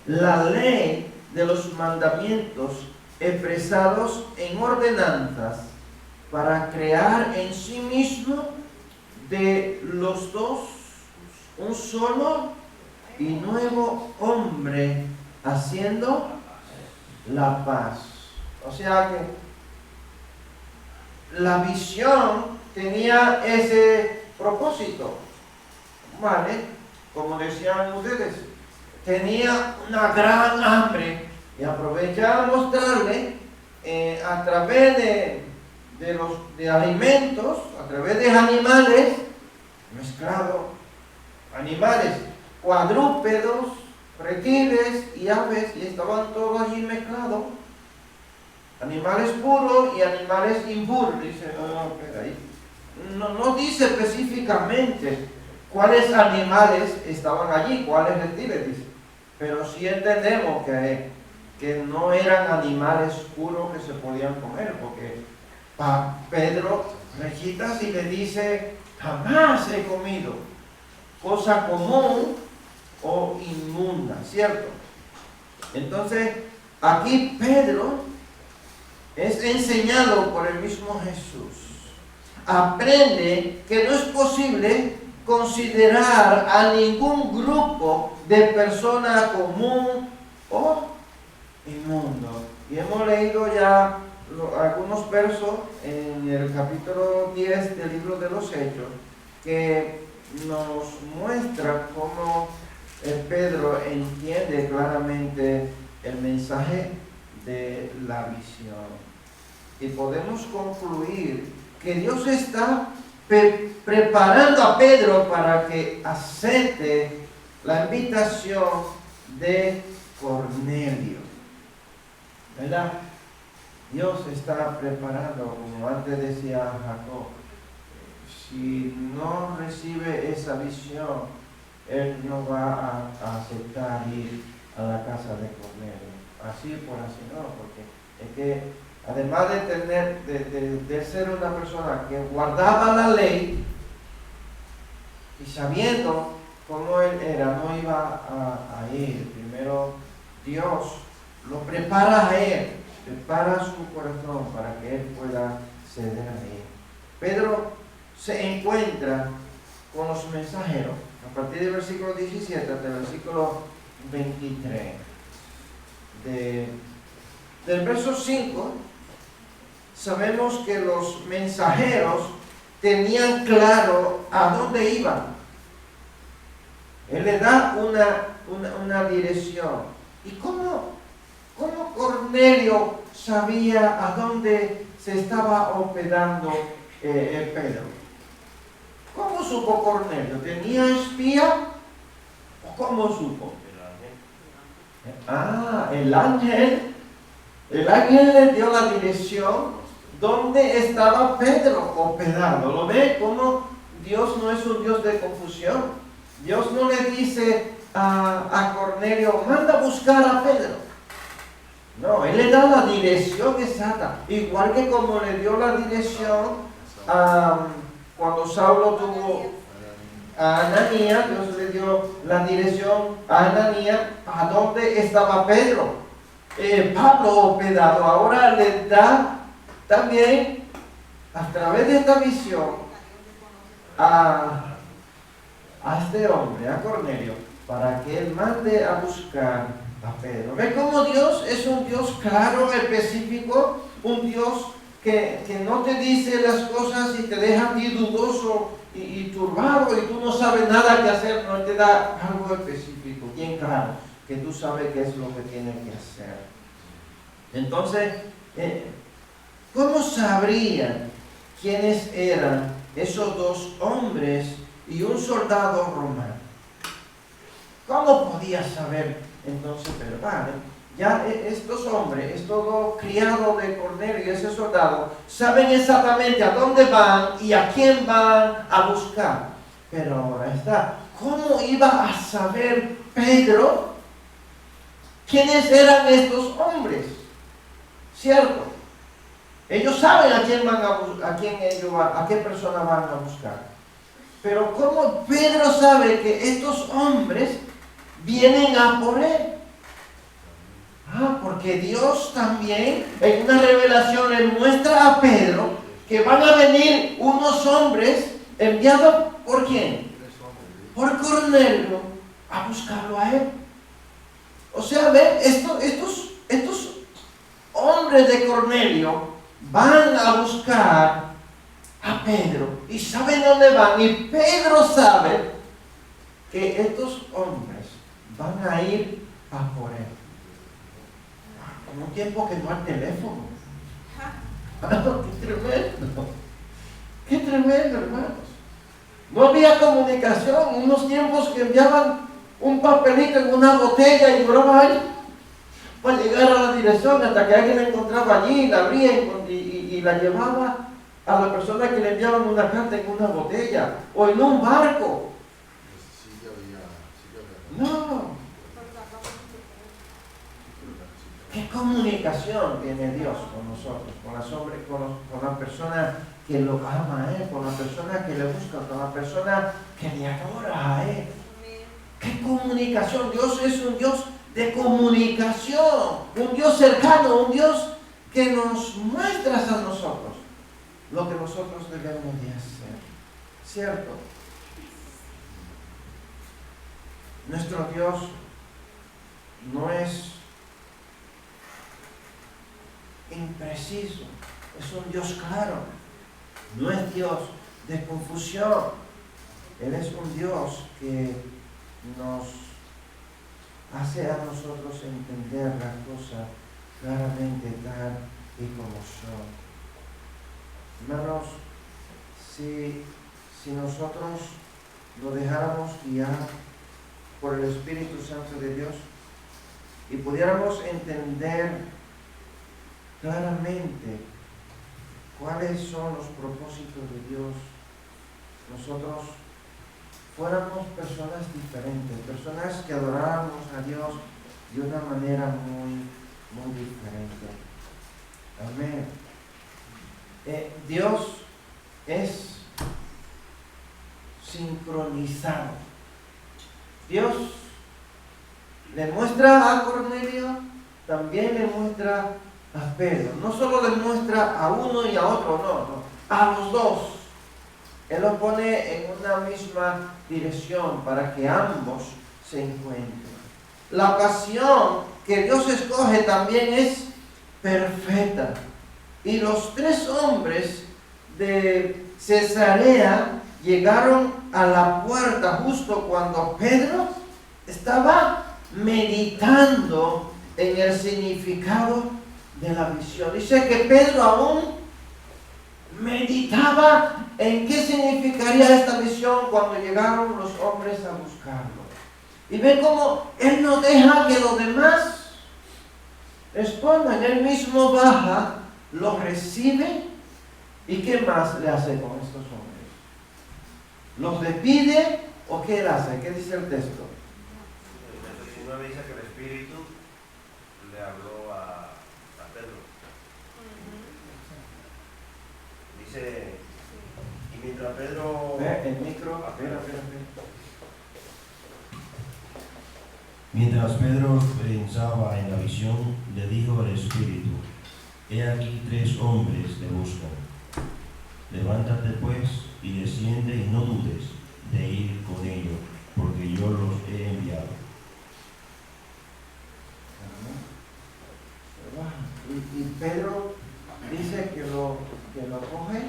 la ley de los mandamientos expresados en ordenanzas, para crear en sí mismo de los dos un solo y nuevo hombre, haciendo la paz. O sea que la visión tenía ese propósito, ¿vale? Como decían ustedes, tenía una gran hambre y aprovechaba a mostrarle a través de alimentos, a través de animales mezclados, animales cuadrúpedos, reptiles y aves, y estaban todos allí mezclados, animales puros y animales impuros. Dice, no dice específicamente cuáles animales estaban allí, cuáles reptiles, dice, pero sí entendemos que no eran animales puros que se podían comer, porque Pedro rechita y le dice: jamás he comido cosa común o inmunda, ¿cierto? Entonces, aquí Pedro es enseñado por el mismo Jesús. Aprende que no es posible considerar a ningún grupo de persona común o inmundo. Y hemos leído ya algunos versos en el capítulo 10 del libro de los Hechos que nos muestra cómo Pedro entiende claramente el mensaje de la visión. Y podemos concluir que Dios está preparando a Pedro para que acepte la invitación de Cornelio, ¿verdad? Dios está preparando, como antes decía Jacob, si no recibe esa visión, él no va a aceptar ir a la casa de Cornelio. Así por así no, porque es que además de ser una persona que guardaba la ley y sabiendo cómo él era, no iba a ir. Primero Dios lo prepara a él, prepara su corazón para que él pueda ceder a él. Pedro se encuentra con los mensajeros a partir del versículo 17 hasta el versículo 23. Del verso 5 sabemos que los mensajeros tenían claro a dónde iban. Él le da una dirección. ¿Y cómo Cornelio sabía a dónde se estaba hospedando Pedro? ¿Cómo supo Cornelio? ¿Tenía espía? ¿O cómo supo? El ángel le dio la dirección donde estaba Pedro hospedado. ¿Lo ve? ¿Cómo Dios no es un Dios de confusión? Dios no le dice a Cornelio, manda a buscar a Pedro. No, Él le da la dirección exacta. Igual que como le dio la dirección cuando Saulo tuvo a Ananías, Dios le dio la dirección a Ananías a dónde estaba Pedro. Pablo hospedado. Ahora le da también, a través de esta visión, a este hombre, a Cornelio, para que él mande a buscar a Pedro. ¿Ve cómo Dios es un Dios claro, específico? Un Dios que no te dice las cosas y te deja a ti dudoso y turbado y tú no sabes nada que hacer. No, te da algo específico, bien claro, que tú sabes qué es lo que tienes que hacer. Entonces, ¿cómo sabrían quiénes eran esos dos hombres y un soldado romano? ¿Cómo podía saber entonces Pedro? Vale, ya estos hombres, estos dos criados de Cornelio y ese soldado, saben exactamente a dónde van y a quién van a buscar. Pero ahora está, ¿cómo iba a saber Pedro quiénes eran estos hombres? ¿Cierto? Ellos saben a quién van a qué persona van a buscar. Pero ¿cómo Pedro sabe que estos hombres vienen a por él? Porque Dios también en una revelación le muestra a Pedro que van a venir unos hombres enviados ¿por quién? Por Cornelio a buscarlo a él. O sea, ¿ven? Estos hombres de Cornelio van a buscar a Pedro y saben dónde van, y Pedro sabe que estos hombres van a ir a por él. En un tiempo que no hay teléfono. Qué tremendo, hermanos. No había comunicación. Unos tiempos que enviaban un papelito en una botella y duraba años para llegar a la dirección, hasta que alguien la encontraba allí, la abría y la llevaba a la persona que le enviaban una carta en una botella o en un barco. No. ¿Qué comunicación tiene Dios con nosotros, con la persona que lo ama a Él, con la persona que le busca, con la persona que le adora a Él? ¿Qué comunicación? Dios es un Dios de comunicación, un Dios cercano, un Dios que nos muestra a nosotros lo que nosotros debemos de hacer. ¿Cierto? Nuestro Dios no es impreciso, es un Dios claro, no es Dios de confusión. Él es un Dios que nos hace a nosotros entender las cosas claramente tal y como son. Hermanos, si nosotros lo dejáramos guiar por el Espíritu Santo de Dios y pudiéramos entender claramente cuáles son los propósitos de Dios, nosotros fuéramos personas diferentes, personas que adoráramos a Dios de una manera muy, muy diferente. Amén. Dios es sincronizado. Dios le muestra a Cornelio, también le muestra a Pedro. No solo le muestra a uno y a otro, no, a los dos. Él los pone en una misma dirección para que ambos se encuentren. La ocasión que Dios escoge también es perfecta. Y los tres hombres de Cesarea llegaron a la puerta justo cuando Pedro estaba meditando en el significado de la visión. Dice que Pedro aún meditaba en qué significaría esta visión cuando llegaron los hombres a buscarlo. Y ven cómo él no deja que los demás respondan. Él mismo baja, los recibe. ¿Y qué más le hace con estos hombres? ¿Los despide o qué él hace? ¿Qué dice el texto? En el 19 dice que el Espíritu le habló a Pedro. Dice, y mientras Pedro... El micro, espera. Mientras Pedro pensaba en la visión, le dijo el Espíritu, he aquí 3 hombres te buscan. Levántate pues y desciende y no dudes de ir con ellos, porque yo los he enviado. Y Pedro dice que lo coge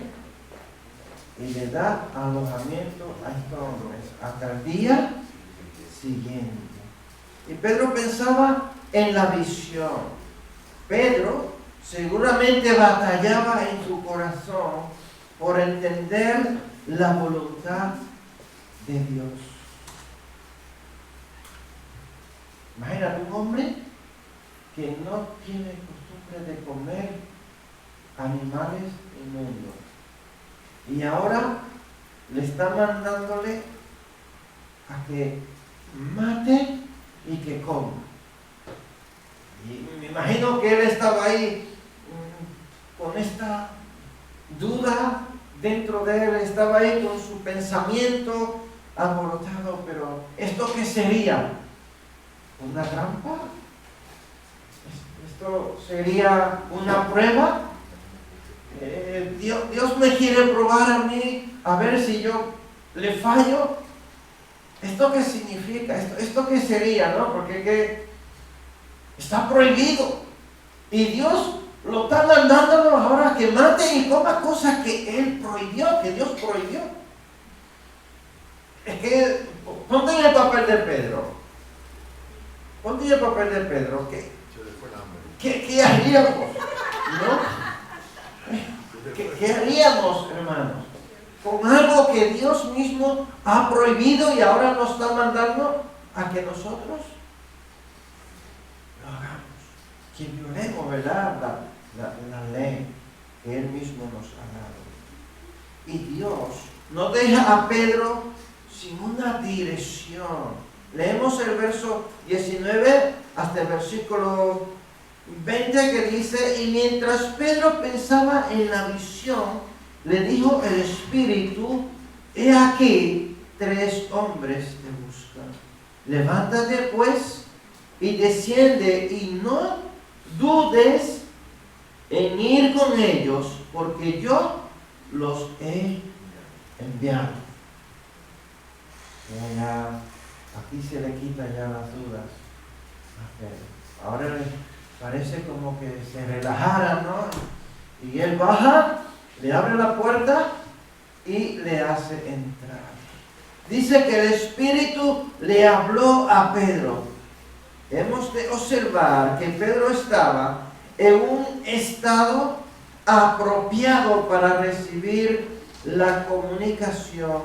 y le da alojamiento a estos hombres hasta el día siguiente. Y Pedro pensaba en la visión. Pedro seguramente batallaba en su corazón por entender la voluntad de Dios. Imagínate un hombre que no tiene costumbre de comer animales inmundos y ahora le está mandándole a que mate y que coma. Y me imagino que él estaba ahí con esta duda dentro de él, estaba ahí con su pensamiento alborotado, pero ¿esto qué sería? ¿Una trampa? ¿Esto sería una prueba? Dios me quiere probar a mí, a ver si yo le fallo. ¿Esto qué significa? ¿Esto qué sería? ¿No? Porque está prohibido. Y Dios lo está mandándolo ahora que mate y coma cosas que Él prohibió, que Dios prohibió. Es que, ponte en el papel de Pedro. Ponte en el papel de Pedro. ¿Qué haríamos? ¿No? ¿Qué haríamos, hermanos? Con algo que Dios mismo ha prohibido y ahora nos está mandando a que nosotros lo hagamos. Que violemos, ¿verdad? La ley que Él mismo nos ha dado. Y Dios no deja a Pedro sin una dirección. Leemos el verso 19 hasta el versículo 20 que dice, y mientras Pedro pensaba en la visión, le dijo el Espíritu, he aquí 3 hombres te buscan. Levántate pues y desciende y no dudes en ir con ellos, porque yo los he enviado. Ya, aquí se le quita ya las dudas a Pedro. Ahora parece como que se relajara, ¿no? Y él baja, le abre la puerta y le hace entrar. Dice que el Espíritu le habló a Pedro. Hemos de observar que Pedro estaba en un estado apropiado para recibir la comunicación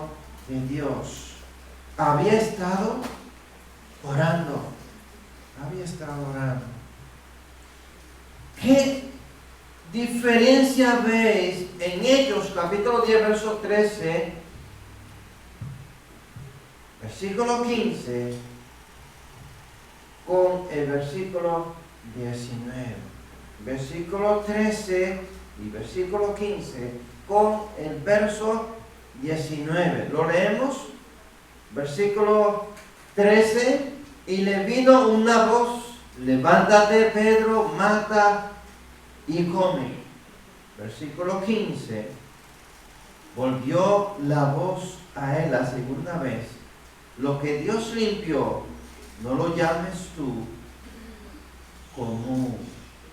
de Dios. Había estado orando. ¿Qué diferencia veis en Hechos capítulo 10, verso 13, versículo 15, con el versículo 19? Versículo 13 y versículo 15 con el verso 19. ¿Lo leemos? Versículo 13, y le vino una voz, levántate Pedro, mata y come. Versículo 15, volvió la voz a él la segunda vez, lo que Dios limpió, no lo llames tú común.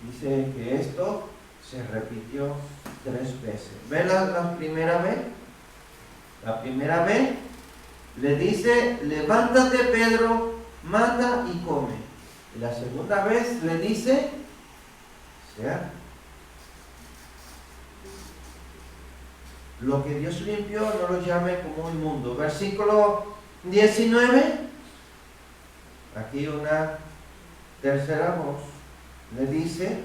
Dice que esto se repitió 3 veces. ¿Ven la primera vez? La primera vez le dice, levántate Pedro, mata y come. Y la segunda vez le dice, sea. Lo que Dios limpió no lo llame como inmundo. Versículo 19. Aquí una tercera voz le dice,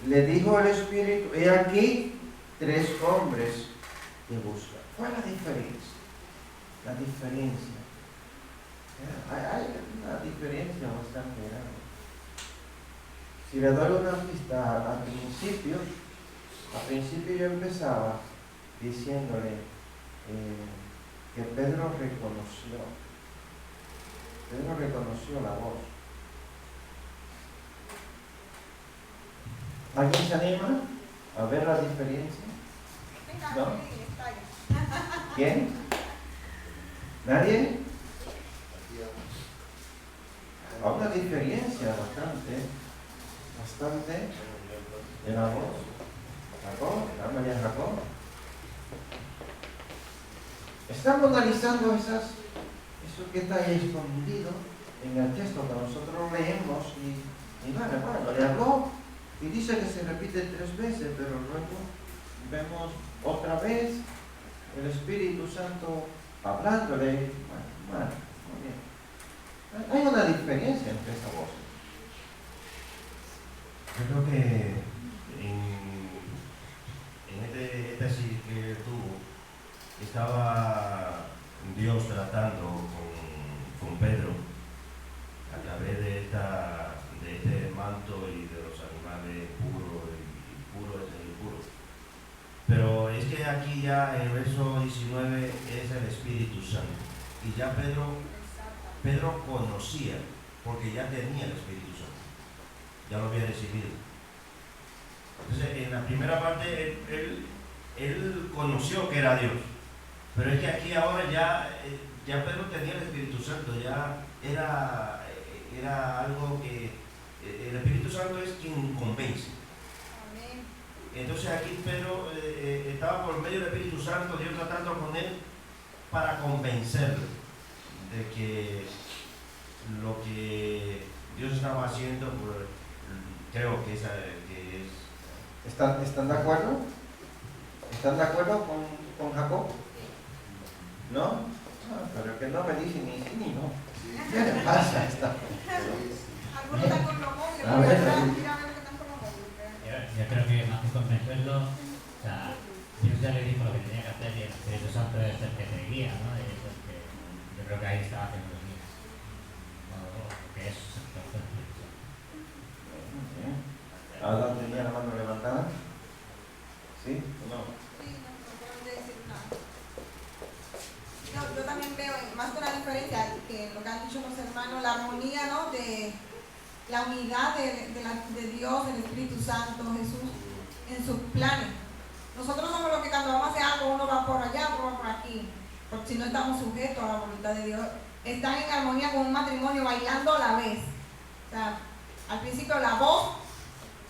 le dijo el Espíritu, he aquí 3 hombres que buscan. ¿Cuál es la diferencia? La diferencia. Hay una diferencia bastante grande. Si le doy una pista al principio yo empezaba diciéndole que Pedro reconoció la voz. ¿Alguien se anima a ver la diferencia? ¿No? ¿Quién? ¿Nadie? Hay una diferencia bastante de la voz. Jacob, María Jacob. Estamos analizando eso que está ahí escondido en el texto que nosotros leemos y bueno, le habló y dice que se repite 3 veces, pero luego vemos otra vez el Espíritu Santo hablándole. Bueno, muy bien. Hay una diferencia entre esas voces. Yo creo que en este sí que tuvo, estaba Dios tratando con Pedro a través de este manto y de los animales puros y puros y impuros. Pero es que aquí ya en el verso 19 es el Espíritu Santo. Y ya Pedro conocía, porque ya tenía el Espíritu Santo. Ya lo había recibido. Entonces, en la primera parte, él conoció que era Dios. Pero es que aquí ahora ya Pedro tenía el Espíritu Santo, ya era algo que el Espíritu Santo es quien convence. Amén. Entonces aquí Pedro estaba por medio del Espíritu Santo, Dios tratando con él para convencerlo de que lo que Dios estaba haciendo, pues, creo que es. ¿Están de acuerdo? ¿Están de acuerdo con Jacob? ¿No? Pero que no me dice ni sí ni no. ¿Qué le pasa a esta? Algunos están con los móviles, A ver, mira lo que están con los móviles. Yo creo que más que convencerlo, o sea, Dios ya le dijo lo que tenía que hacer y el Espíritu Santo es el que te guía, ¿no? Y es el que, yo creo que ahí estaba haciendo los guías. Lo que es el Espíritu Santo. ¿Ahora tenía la mano levantada? ¿Sí o no? Sí, no puedo decir nada. Yo también veo más que una diferencia que lo que han dicho los hermanos, la armonía, ¿no? De la unidad de Dios, del Espíritu Santo, Jesús, en sus planes. Nosotros somos los que cuando vamos a hacer algo, uno va por allá, otro va por aquí, porque si no estamos sujetos a la voluntad de Dios. Están en armonía con un matrimonio bailando a la vez. O sea, al principio la voz,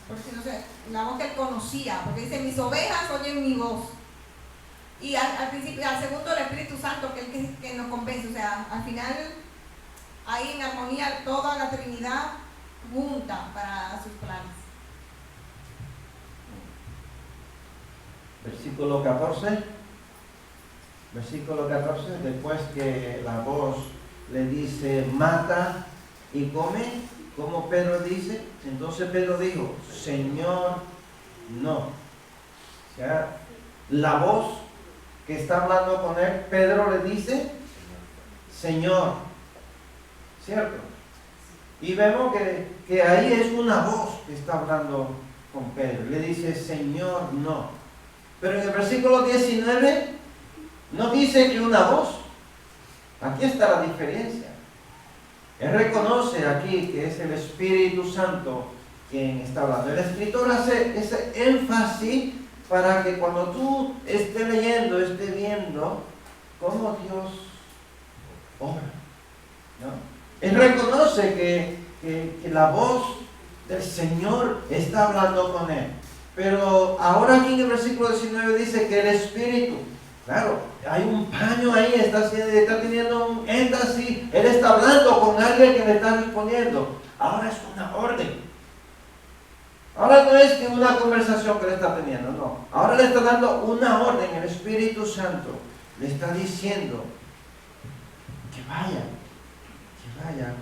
porque si no sé, la voz que él conocía, porque dice, mis ovejas oyen mi voz. Y al principio, al segundo el Espíritu Santo, que es el que nos convence. O sea, al final, ahí en armonía toda la Trinidad junta para sus planes. Versículo 14. Versículo 14, después que la voz le dice, mata y come, como Pedro dice, entonces Pedro dijo, Señor, no. O sea, la voz que está hablando con él, Pedro le dice, Señor, ¿cierto? Y vemos que ahí es una voz que está hablando con Pedro, le dice, Señor, no. Pero en el versículo 19 no dice que una voz. Aquí está la diferencia. Él reconoce aquí que es el Espíritu Santo quien está hablando. El escritor hace ese énfasis para que cuando tú estés leyendo, estés viendo cómo Dios obra, ¿no? Él reconoce que la voz del Señor está hablando con él. Pero ahora aquí en el versículo 19 dice que el Espíritu, claro, hay un paño ahí, está teniendo un énfasis, él está hablando con alguien que le está respondiendo. Ahora es una orden. Ahora no es que una conversación que le está teniendo, no. Ahora le está dando una orden, el Espíritu Santo le está diciendo que vaya con ella.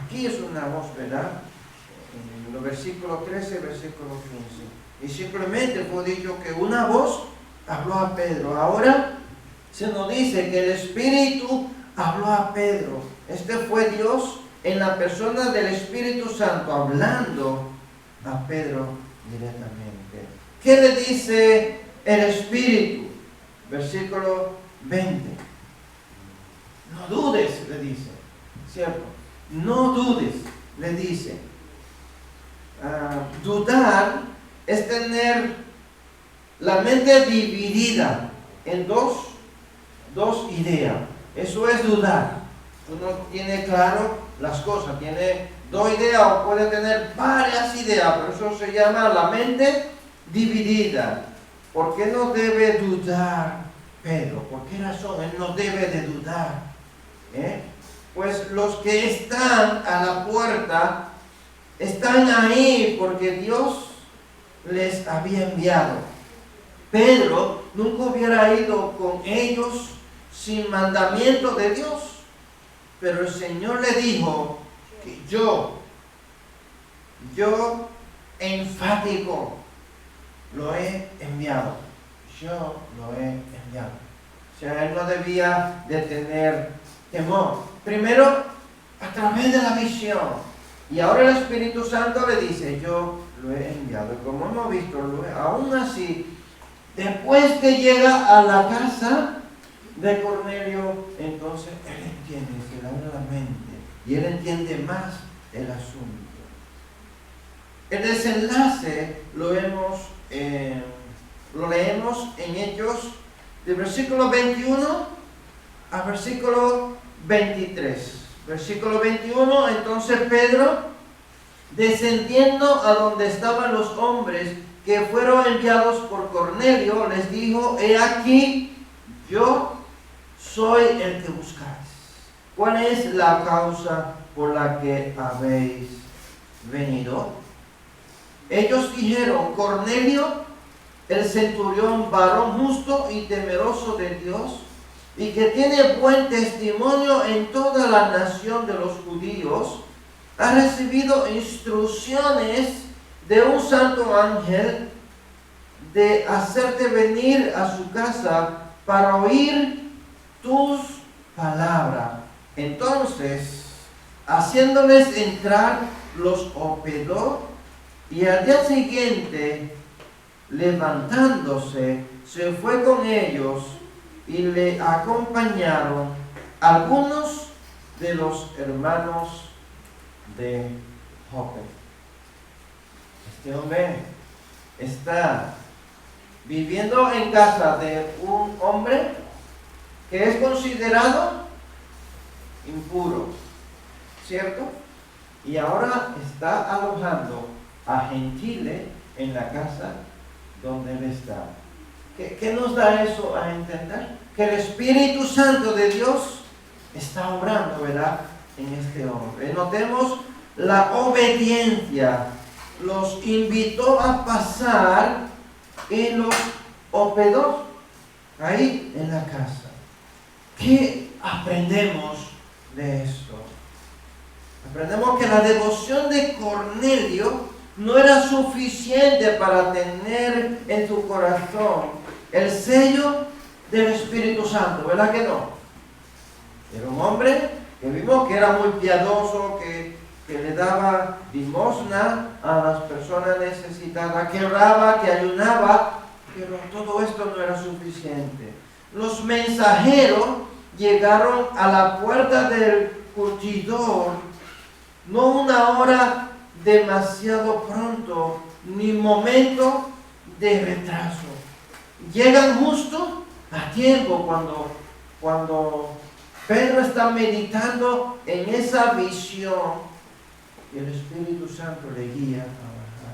Aquí es una voz, ¿verdad? En el versículo 13, versículo 15. Y simplemente fue dicho que una voz habló a Pedro. Ahora se nos dice que el Espíritu habló a Pedro. Este fue Dios en la persona del Espíritu Santo hablando a Pedro directamente. ¿Qué le dice el Espíritu? Versículo 20. No dudes, le dice, ¿cierto? No dudes, le dice. Dudar es tener la mente dividida en dos ideas. Eso es dudar. Uno tiene claro las cosas, tiene dos ideas o puede tener varias ideas, pero eso se llama la mente dividida. ¿Por qué no debe dudar Pedro? ¿Por qué razón él no debe de dudar? Pues los que están a la puerta están ahí porque Dios les había enviado. Pedro nunca hubiera ido con ellos sin mandamiento de Dios, pero el Señor le dijo que yo enfático lo he enviado. Yo lo he enviado. O sea, él no debía de tener temor. Primero, a través de la visión. Y ahora el Espíritu Santo le dice, yo lo he enviado. Y como hemos visto, aún así, después que llega a la casa de Cornelio, entonces él entiende, se le abre la mente. Y él entiende más el asunto. El desenlace lo leemos en Hechos, de versículo 21 a versículo 23. Versículo 21, entonces Pedro, descendiendo a donde estaban los hombres que fueron enviados por Cornelio, les dijo, he aquí, yo soy el que buscáis. ¿Cuál es la causa por la que habéis venido? Ellos dijeron, Cornelio, el centurión, varón justo y temeroso de Dios, y que tiene buen testimonio en toda la nación de los judíos, ha recibido instrucciones de un santo ángel de hacerte venir a su casa para oír tus palabras. Entonces, haciéndoles entrar, los hospedó, y al día siguiente, levantándose, se fue con ellos y le acompañaron algunos de los hermanos de Jope. Este hombre está viviendo en casa de un hombre que es considerado impuro, ¿cierto? Y ahora está alojando a gentiles en la casa donde él está. ¿Qué nos da eso a entender? Que el Espíritu Santo de Dios está obrando, ¿verdad?, en este hombre. Notemos la obediencia. Los invitó a pasar y los hospedó ahí en la casa. ¿Qué aprendemos de esto? Aprendemos que la devoción de Cornelio no era suficiente para tener en su corazón el sello del Espíritu Santo, ¿verdad que no? Era un hombre que vimos que era muy piadoso, que le daba limosna a las personas necesitadas, que oraba, que ayunaba, pero todo esto no era suficiente. Los mensajeros llegaron a la puerta del curtidor, no una hora demasiado pronto, ni momento de retraso. Llegan justo a tiempo cuando Pedro está meditando en esa visión y el Espíritu Santo le guía a bajar.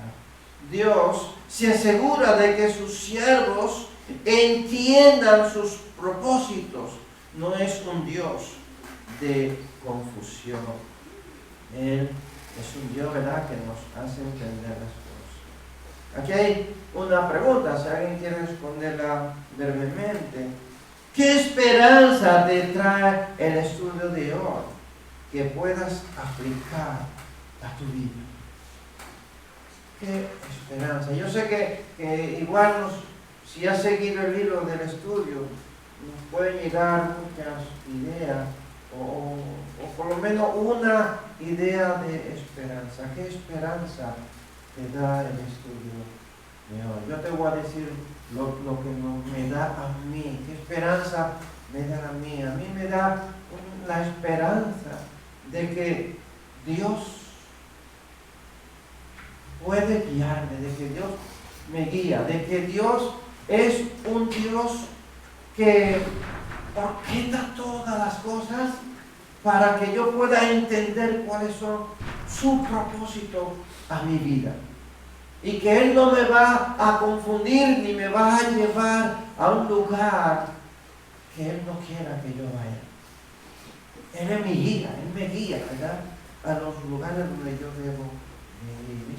Dios se asegura de que sus siervos entiendan sus propósitos. No es un Dios de confusión. Él es un Dios, ¿verdad?, que nos hace entender las cosas. Aquí hay una pregunta, si alguien quiere responderla brevemente. ¿Qué esperanza te trae el estudio de hoy que puedas aplicar a tu vida? ¿Qué esperanza? Yo sé que igual si has seguido el hilo del estudio, nos pueden llegar muchas ideas o por lo menos una idea de esperanza. ¿Qué esperanza te da el estudio de hoy? Yo te voy a decir lo que me da a mí. ¿Qué esperanza me da a mí? A mí me da la esperanza de que Dios puede guiarme, de que Dios me guía, de que Dios es un Dios que orquesta todas las cosas para que yo pueda entender cuáles son sus propósitos a mi vida. Y que Él no me va a confundir ni me va a llevar a un lugar que Él no quiera que yo vaya. Él es mi guía, Él me guía, ¿verdad?, a los lugares donde yo debo ir.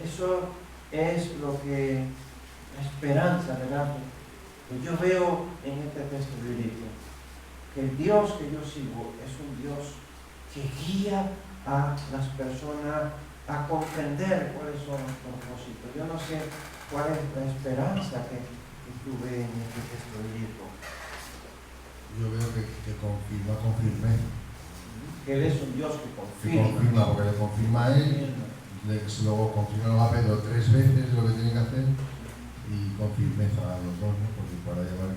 Eso es lo que la esperanza, ¿verdad?, que yo veo en este texto bíblico. Que el Dios que yo sigo es un Dios que guía a las personas a comprender cuáles son los propósitos. Yo no sé cuál es la esperanza que tuve en este texto bíblico. Yo veo que confirma. Que Él es un Dios que Que confirma. confirma, porque le confirma a él, luego confirma a Pedro 3 veces lo que tiene que hacer y con firmeza a los dos, ¿no?, porque para llevar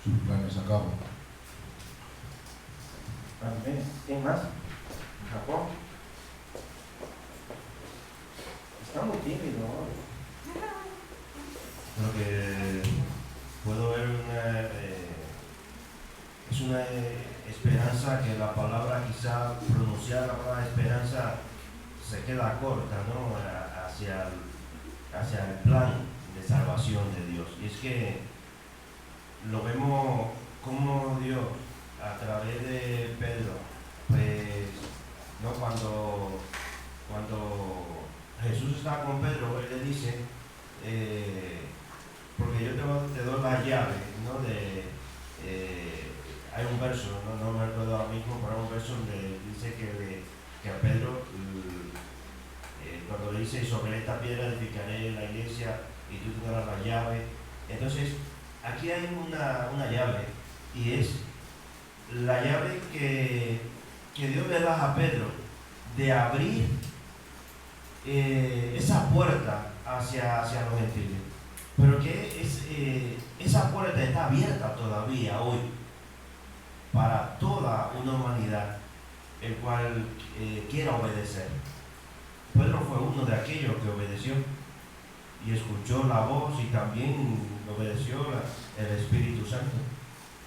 sus planes a cabo. Amén. ¿Quién más? Japón. Está muy tímido hoy. Lo que puedo ver es una esperanza que la palabra, quizá pronunciar la palabra esperanza se queda corta, ¿no?, hacia el plan de salvación de Dios. Y es que lo vemos como Dios, a través de Pedro, pues, ¿no?, cuando Jesús está con Pedro, Él le dice, porque yo te doy la llave, ¿no?, hay un verso, no me recuerdo ahora mismo, pero hay un verso donde dice que a Pedro, cuando le dice, sobre esta piedra edificaré la iglesia y tú tendrás la llave. Entonces, aquí hay una llave, y es la llave que Dios le da a Pedro de abrir esa puerta hacia los gentiles. Pero que esa puerta está abierta todavía hoy para toda una humanidad el cual quiera obedecer. Pedro fue uno de aquellos que obedeció y escuchó la voz y también obedeció el Espíritu Santo.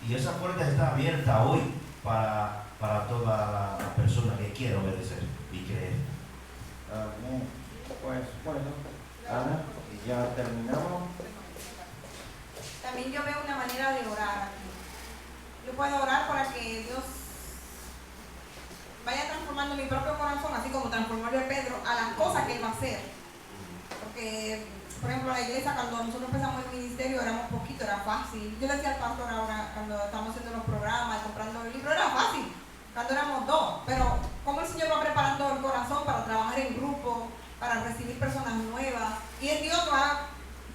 Y esa puerta está abierta hoy para toda la persona que quiera obedecer y creer. Amén. Pues bueno, Ana, y ya terminamos. También yo veo una manera de orar aquí. Yo puedo orar para que Dios vaya transformando mi propio corazón, así como transformó a Pedro, a las cosas que Él va a hacer. Porque, por ejemplo, la iglesia, cuando nosotros empezamos el ministerio, éramos poquito, era fácil. Yo le decía al pastor ahora, cuando estamos haciendo los programas, comprando el libro, era fácil, cuando éramos 2. Pero, como el Señor va preparando el corazón para trabajar en grupo, para recibir personas nuevas, y el Dios va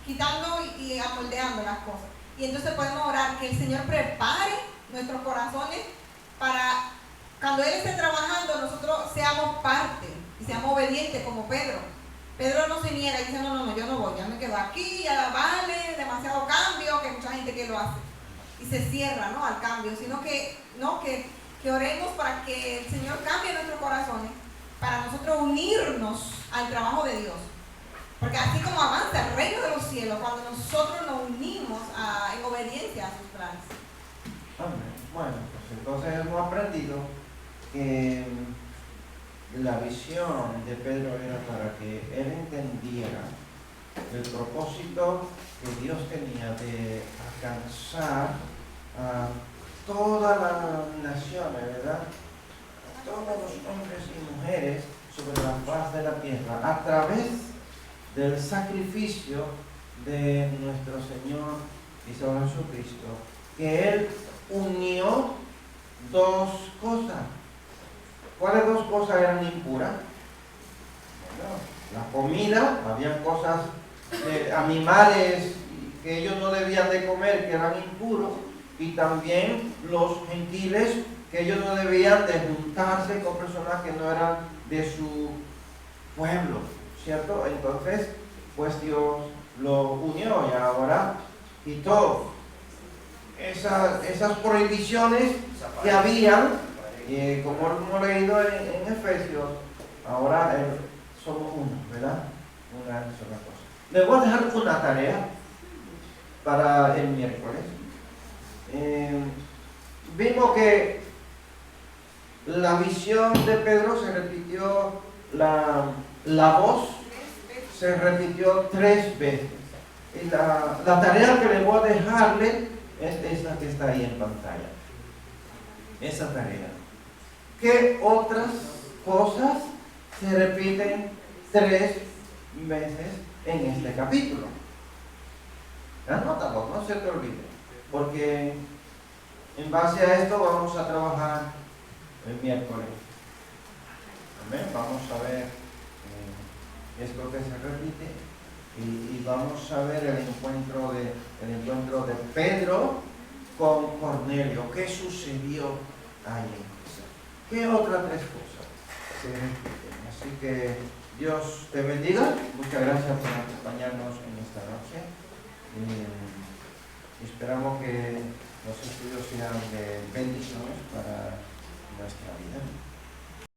quitando y amoldeando las cosas. Y entonces podemos orar que el Señor prepare nuestros corazones para cuando Él esté trabajando, nosotros seamos parte y seamos obedientes como Pedro. Pedro no se niega y dice, no, yo no voy, ya me quedo aquí, ya vale, demasiado cambio, que hay mucha gente que lo hace. Y se cierra, ¿no?, al cambio, sino que oremos para que el Señor cambie nuestros corazones, para nosotros unirnos al trabajo de Dios. Porque así como avanza el reino de los cielos, cuando nosotros nos unimos en obediencia a sus planes. Amén. Bueno, pues entonces hemos aprendido que la visión de Pedro era para que él entendiera el propósito que Dios tenía de alcanzar a todas las naciones, ¿verdad? A todos los hombres y mujeres sobre la faz de la tierra, a través del sacrificio de nuestro Señor y Salvador Jesucristo, que Él unió dos cosas. ¿Cuáles dos cosas eran impuras? Bueno, la comida, había cosas de animales que ellos no debían de comer, que eran impuros, y también los gentiles, que ellos no debían de juntarse con personas que no eran de su pueblo, ¿cierto? Entonces, pues Dios lo unió y ahora quitó esas prohibiciones que habían, como hemos leído en Efesios. Ahora somos uno, ¿verdad? Una sola cosa. Les voy a dejar una tarea para el miércoles. Vimos que la visión de Pedro se repitió, la voz se repitió 3 veces. Y la tarea que les voy a dejarle es esa que está ahí en pantalla. Esa tarea. ¿Qué otras cosas se repiten 3 veces en este capítulo? Anótalo, no se te olvide, porque en base a esto vamos a trabajar el miércoles. Amén. Vamos a ver esto que se repite y vamos a ver el encuentro de Pedro con Cornelio. ¿Qué sucedió ahí? ¿Qué otras 3 cosas se repiten? Así que Dios te bendiga. Muchas gracias por acompañarnos en esta noche. Esperamos que los estudios sean de bendiciones para